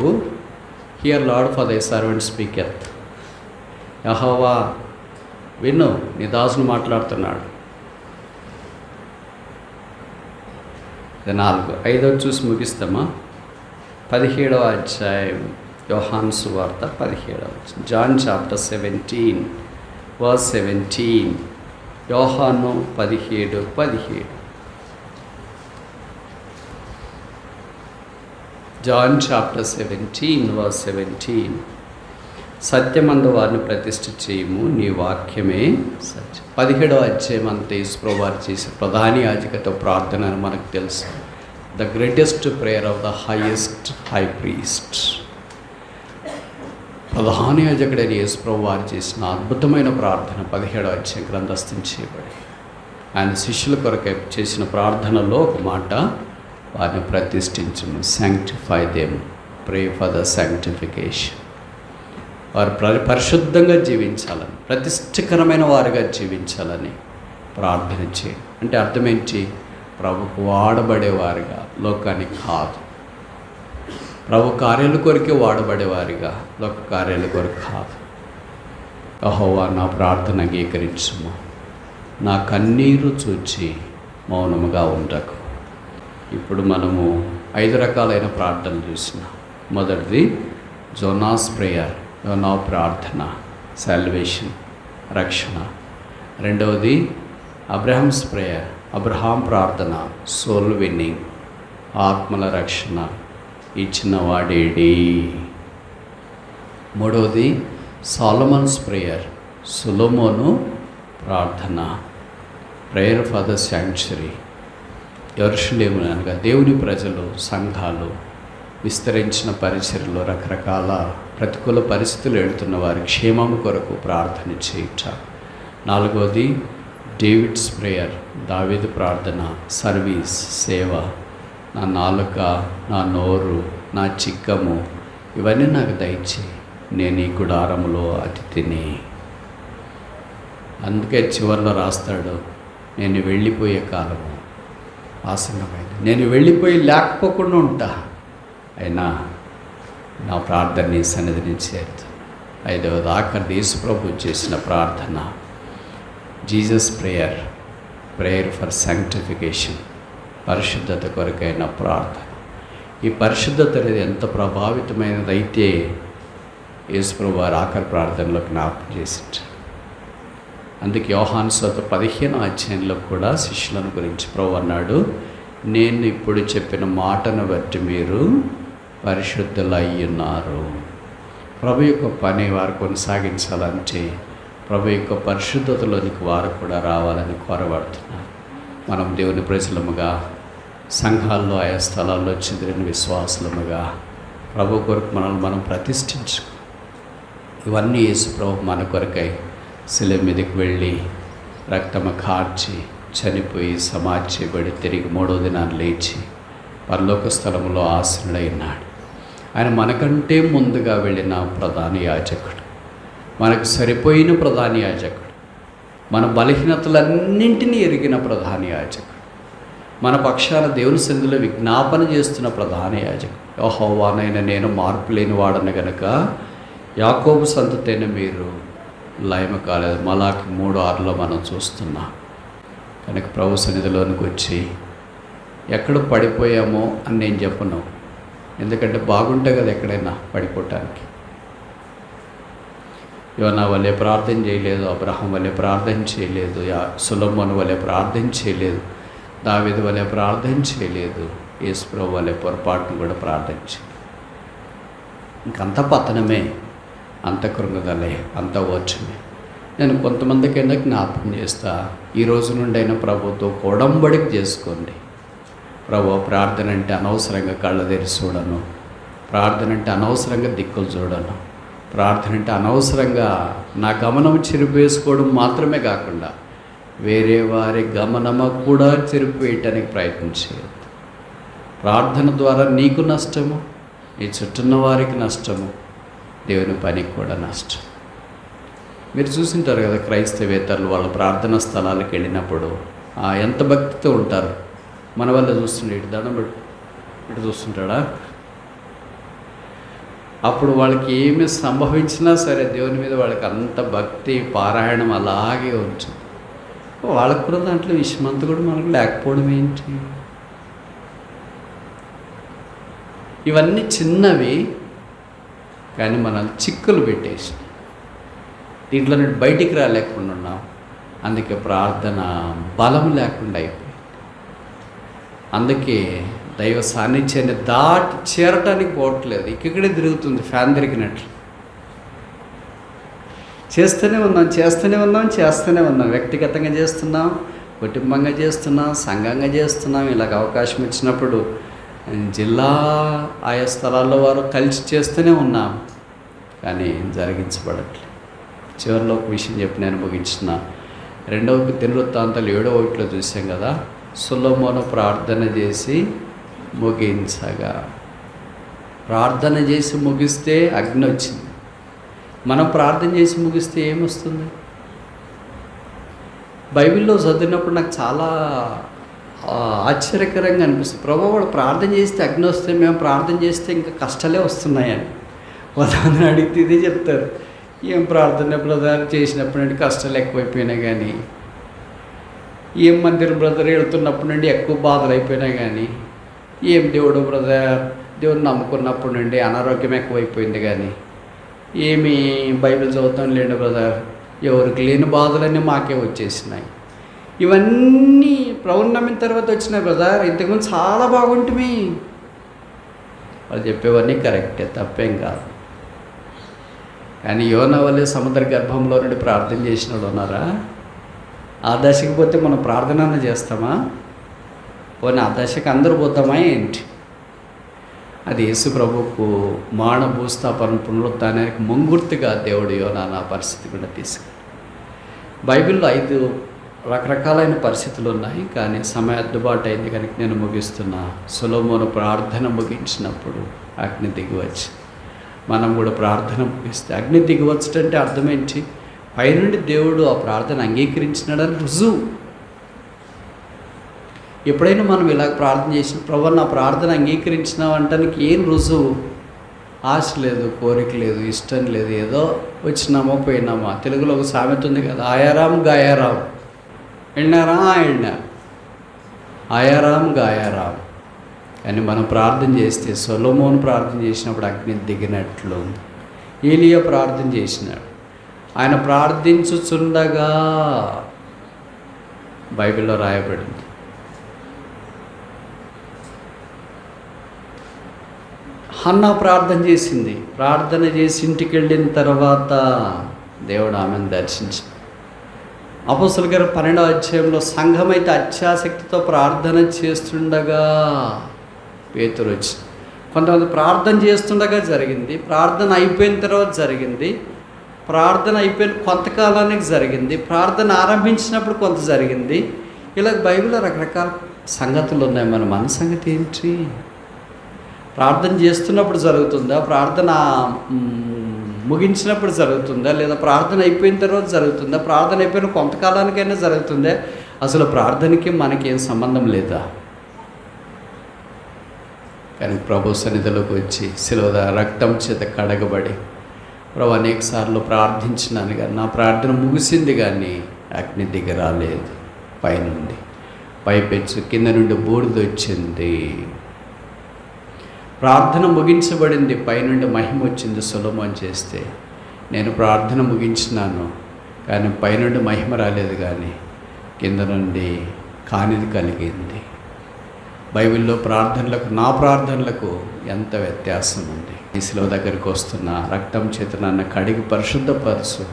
Hear Lord for thy servant speaketh. యెహోవా విను, నీ దాసుడు మాట్లాడుతున్నాడు. 4, 5 చూసి ముగిస్తామా? 17వ అధ్యాయం యోహాను సువార్త 17వ. John chapter 17 verse 17. యోహాను 17. John chapter 17 verse 17. సత్యమందు వారిని ప్రతిష్ఠ చేయము, నీ వాక్యమే సత్యం. 17వ అధ్యాయం అంతా యేసుప్రభువు వారు చేసే ప్రధాన యాజకుతో ప్రార్థన అని మనకు తెలుసు. The greatest prayer of the highest high priest. ప్రధాన యాజకుడైన యేసుప్రభువు వారు చేసిన అద్భుతమైన ప్రార్థన 17వ అధ్యాయం గ్రంథస్థం చేయబడి, ఆయన శిష్యుల కొరకు చేసిన ప్రార్థనలో ఒక మాట, వారిని ప్రతిష్ఠించము, sanctify them, pray for the sanctification. వారు పరిశుద్ధంగా జీవించాలని, ప్రతిష్ఠకరమైన వారుగా జీవించాలని ప్రార్థన చేయండి. అంటే అర్థమేంటి? ప్రభుకు వాడబడేవారుగా, లోకానికి కాదు. ప్రభు కార్యాల కొరకే వాడబడేవారిగా, లోక కార్యాల కొరకు కాదు. యెహోవా నా ప్రార్థన అంగీకరించుము, నా కన్నీరు చూచి మౌనముగా ఉండకు. ఇప్పుడు మనము 5 రకాలైన ప్రార్థనలు చూసినాం. మొదటిది జోనాస్ ప్రేయర్, యోనా ప్రార్థన, సాల్వేషన్, రక్షణ. రెండవది అబ్రహామ్స్ ప్రేయర్, అబ్రహాం ప్రార్థన, సోల్ విన్నింగ్, ఆత్మల రక్షణ, ఇచ్చిన వాడేడి. మూడవది సొలొమోన్స్ ప్రేయర్, సొలొమోను ప్రార్థన, ప్రేయర్ ఫర్ ద శాంక్చురీ. యెరూషలేము అనగా దేవుని ప్రజలు, సంఘాలు, విస్తరించిన పరిచర్యలో రకరకాల ప్రతికూల పరిస్థితులు ఎడుతున్న వారి క్షేమం కొరకు ప్రార్థన చేయుట. నాలుగవది డేవిడ్స్ ప్రేయర్, దావీదు ప్రార్థన, సర్వీస్, సేవ. నా నాలుక, నా నోరు, నా చిక్కము ఇవన్నీ నాకు దయచేయి, నేను ఈ గుడారములో అతిథిని. అందుకే చివరిలో రాస్తాడు, నేను వెళ్ళిపోయే కాలము ఆసన్నమైంది, నేను వెళ్ళిపోయి లేకపోకుండా ఉంటా, అయినా నా ప్రార్థన నీ సన్నిధిని చేరుతా. 5వది ఆఖరి యేసుప్రభు చేసిన ప్రార్థన, Jesus prayer, prayer for sanctification, పరిశుద్ధత కొరకైన ప్రార్థన. ఈ పరిశుద్ధత అనేది ఎంత ప్రభావితమైనదైతే యేసుప్రభు వారి ఆఖరి ప్రార్థనలో జ్ఞాపకం చేసింటారు. అందుకే యోహాను సువార్త 15వ అధ్యాయంలో కూడా శిష్యులను గురించి ప్రభు అన్నాడు, నేను ఇప్పుడు చెప్పిన మాటను బట్టి మీరు పరిశుద్ధులయ్యున్నారు. ప్రభు యొక్క పని వారు కొనసాగించాలంటే ప్రభు యొక్క పరిశుద్ధతలోనికి వారు కూడా రావాలని కోరబడుతున్నారు. మనం దేవుని ప్రజలముగా, సంఘాల్లో, ఆయా స్థలాల్లో చెదిరిన విశ్వాసులముగా ప్రభు కొరకు మనల్ని మనం ప్రతిష్ఠించుకో. ఇవన్నీ యేసు ప్రభు మన కొరకై శిలువ మీదకి వెళ్ళి రక్తము కార్చి చనిపోయి సమాధి చేయబడి తిరిగి 3వ దినాన్ని లేచి పరలోక స్థలంలో ఆసీనుడైనాడు. ఆయన మనకంటే ముందుగా వెళ్ళిన ప్రధాన యాజకుడు, మనకు సరిపోయిన ప్రధాన యాజకుడు, మన బలహీనతలన్నింటినీ ఎరిగిన ప్రధాన యాజకుడు, మన పక్షాన దేవుని సన్నిధిలో విజ్ఞాపన చేస్తున్న ప్రధాన యాజకుడు. యెహోవానైన నేను మార్పు లేని వాడను గనుక యాకోబు సంతతైన మీరు లయమ కాలేదు. మలాకి 3:6లో మనం చూస్తున్నాం. కనుక ప్రభు సన్నిధిలోనికి వచ్చి ఎక్కడ పడిపోయామో అని నేను చెప్పను, ఎందుకంటే బాగుంటే కదా ఎక్కడైనా పడిపోవటానికి. యోనా వలె ప్రార్థన చేయలేదు, అబ్రహాం వలె ప్రార్థన చేయలేదు, సొలొమోను వలె ప్రార్థన చేయలేదు, దావీదు వలె ప్రార్థన చేయలేదు, యేసుప్రభు వలె పొరపాటును కూడా ప్రార్థన చేయలేదు. ఇంకంత పతనమే, అంత కృంగదలే, అంత ఓర్చమే. నేను కొంతమందికైనా జ్ఞాపకం చేస్తా, ఈ రోజు నుండి అయినా ప్రభుతో ఒడంబడిక చేసుకోండి. ప్రభు, ప్రార్థన అంటే అనవసరంగా కళ్ళ తెరిచి చూడను, ప్రార్థన అంటే అనవసరంగా దిక్కులు చూడను, ప్రార్థన అంటే అనవసరంగా నా గమనం చెరిపేసుకోవడం మాత్రమే కాకుండా వేరే వారి గమనము కూడా చెరిపేయటానికి ప్రయత్నం చేయొద్దు. ప్రార్థన ద్వారా నీకు నష్టము, నీ చుట్టూన్న వారికి నష్టము, దేవుని పనికి కూడా నష్టం. మీరు చూసింటారు కదా, క్రైస్తవేతరులు వాళ్ళ ప్రార్థనా స్థలాలకు వెళ్ళినప్పుడు ఎంత భక్తితో ఉంటారు. మన వల్ల చూస్తుండే ఇటు దండం ఇటు చూస్తుంటాడా, అప్పుడు వాళ్ళకి ఏమి సంభవించినా సరే దేవుని మీద వాళ్ళకి అంత భక్తి, పారాయణం అలాగే ఉంటుంది. వాళ్ళకు కూడా దాంట్లో విషమంతా కూడా మనకు లేకపోవడం ఏంటి? ఇవన్నీ చిన్నవి, కానీ మనల్ని చిక్కులు పెట్టేసి దీంట్లో నుండి బయటికి రాలేకుండా ఉన్నాం. అందుకే ప్రార్థన బలం లేకుండా అయిపోయింది. అందుకే దైవ సాన్నిధ్యాన్ని దాటి చేరటానికి పోవట్లేదు, ఇక్కడే తిరుగుతుంది ఫ్యాన్ తిరిగినట్లు. చేస్తూనే ఉన్నాం. వ్యక్తిగతంగా చేస్తున్నాం, కుటుంబంగా చేస్తున్నాం, సంఘంగా చేస్తున్నాం. ఇలాగ అవకాశం ఇచ్చినప్పుడు జిల్లా ఆయా స్థలాల్లో వారు కలిసి చేస్తూనే ఉన్నాం, కానీ జరిగించబడట్లేదు. చివరిలో ఒక విషయం చెప్పి నేను ముగించిన. 2వ దినవృత్తాంతాలు 7వ చూసాం కదా, సొలొమోను ప్రార్థన చేసి ముగించగా, ప్రార్థన చేసి ముగిస్తే అగ్ని వచ్చింది. మనం ప్రార్థన చేసి ముగిస్తే ఏమొస్తుంది? బైబిల్లో చదివినప్పుడు నాకు చాలా ఆశ్చర్యకరంగా అనిపిస్తుంది. ప్రభు, వాడు ప్రార్థన చేస్తే అగ్ని వస్తే, మేము ప్రార్థన చేస్తే ఇంకా కష్టాలే వస్తున్నాయని ఉదాహరణ అడిగితే ఇదే చెప్తారు. ఏం ప్రార్థన బ్రదర్ చేసినప్పుడు నుండి కష్టాలు ఎక్కువైపోయినాయి, కానీ ఏం మందిరం బ్రదర్ వెళ్తున్నప్పుడు నుండి ఎక్కువ బాధలు అయిపోయినాయి, కానీ ఏం దేవుడు బ్రదర్ దేవుడు నమ్ముకున్నప్పుడు నుండి అనారోగ్యం ఎక్కువైపోయింది, కానీ ఏమి బైబిల్ చదువుతాం లేండి బ్రదర్, ఎవరికి లేని బాధలన్నీ మాకే వచ్చేసినాయి. ఇవన్నీ ప్రభువుని నమ్మిన తర్వాత వచ్చినాయి బ్రదర్, ఇంతకుముందు చాలా బాగుంటుంది. వాళ్ళు చెప్పేవన్నీ కరెక్టే, తప్పేం కాదు. కానీ యోనా వల్లే సముద్ర గర్భంలో నుండి ప్రార్థన చేసిన వాళ్ళు ఉన్నారా? ఆ దశకి పోతే మనం ప్రార్థన చేస్తామా? పోనీ ఆ దశకి అందరూ పోతామా ఏంటి? అది యేసు ప్రభువుకు మాన భూస్థాపన పునరుత్థానానికి ముంగుర్తుగా దేవుడు యోనా నా పరిస్థితి కూడా తీసుకు. బైబిల్లో 5 రకరకాలైన పరిస్థితులు ఉన్నాయి, కానీ సమయం అద్దుబాటు అయింది కనుక నేను ముగిస్తున్నా. సొలొమోను ప్రార్థన ముగించినప్పుడు అగ్ని దిగివచ్చు. మనం కూడా ప్రార్థన ముగిస్తే అగ్ని దిగివచ్చంటే అర్థం ఏంటి? పైనుండి దేవుడు ఆ ప్రార్థన అంగీకరించినాడని రుజువు. ఎప్పుడైనా మనం ఇలా ప్రార్థన చేసిన, ప్రభు నా ప్రార్థన అంగీకరించినావు అంటానికి ఏం రుజువు? ఆశ లేదు, కోరిక లేదు, ఇష్టం లేదు, ఏదో వచ్చినామో పోయినామా. తెలుగులో ఒక సామెత ఉంది కదా, ఆయారాం గాయారాం. వెళ్ళినారా? వెళ్ళినారు. ఆయారాం గాయారాం. కానీ మనం ప్రార్థన చేస్తే, సొలొమోను ప్రార్థన చేసినప్పుడు అగ్ని దిగినట్లు, ఏలియా ప్రార్థన చేసినాడు. ఆయన ప్రార్థించుచుండగా బైబిల్లో రాయబడింది. హన్నా ప్రార్థన చేసింది. ప్రార్థన చేసి ఇంటికి వెళ్ళిన తర్వాత దేవుడు ఆమెను దర్శించి, అపోస్తలుల గారు 12వ అధ్యాయంలో సంఘం అయితే అత్యాసక్తితో ప్రార్థన చేస్తుండగా పేతురు వచ్చి, కొంతమంది ప్రార్థన చేస్తుండగా జరిగింది, ప్రార్థన అయిపోయిన తర్వాత జరిగింది, ప్రార్థన అయిపోయిన కొంతకాలానికి జరిగింది, ప్రార్థన ఆరంభించినప్పుడు కొంత జరిగింది. ఇలా బైబిల్లో రకరకాల సంగతులు ఉన్నాయి. మన సంగతి ఏంటి? ప్రార్థన చేస్తున్నప్పుడు జరుగుతుందా? ప్రార్థన ముగించినప్పుడు జరుగుతుందా? లేదా ప్రార్థన అయిపోయిన తర్వాత జరుగుతుందా? ప్రార్థన అయిపోయిన కొంతకాలానికైనా జరుగుతుందా? అసలు ప్రార్థనకి మనకేం సంబంధం లేదా? కానీ ప్రభు సన్నిధిలోకి వచ్చి శిలువ రక్తం చేత కడగబడి, ప్రభు అనేక సార్లు ప్రార్థించినాను కానీ నా ప్రార్థన ముగిసింది, కానీ అగ్ని దిగి రాలేదు. పైనుండి పైపెచ్చు కింద నుండి బూడిద వచ్చింది. ప్రార్థన ముగించబడింది, పైనుండి మహిమ వచ్చింది సొలొమోను చేస్తే. నేను ప్రార్థన ముగించినాను, కానీ పైనుండి మహిమ రాలేదు, కానీ కింద నుండి కానిది కలిగింది. బైబిల్లో ప్రార్థనలకు, నా ప్రార్థనలకు ఎంత వ్యత్యాసం ఉంది. ఈ శిలువ దగ్గరికి వస్తున్న రక్తం చేత నన్ను కడిగి పరిశుద్ధపరచు.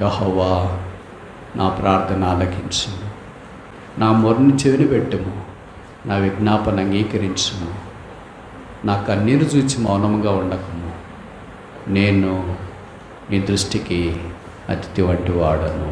యెహోవా, నా ప్రార్థన ఆలకించుము, నా మొర్ని చెవిని పెట్టుము, నా విజ్ఞాపన అంగీకరించుము, నా కన్నీరు చూచి మౌనముగా ఉండకము. నేను నీ దృష్టికి అతిథి వంటి వాడను.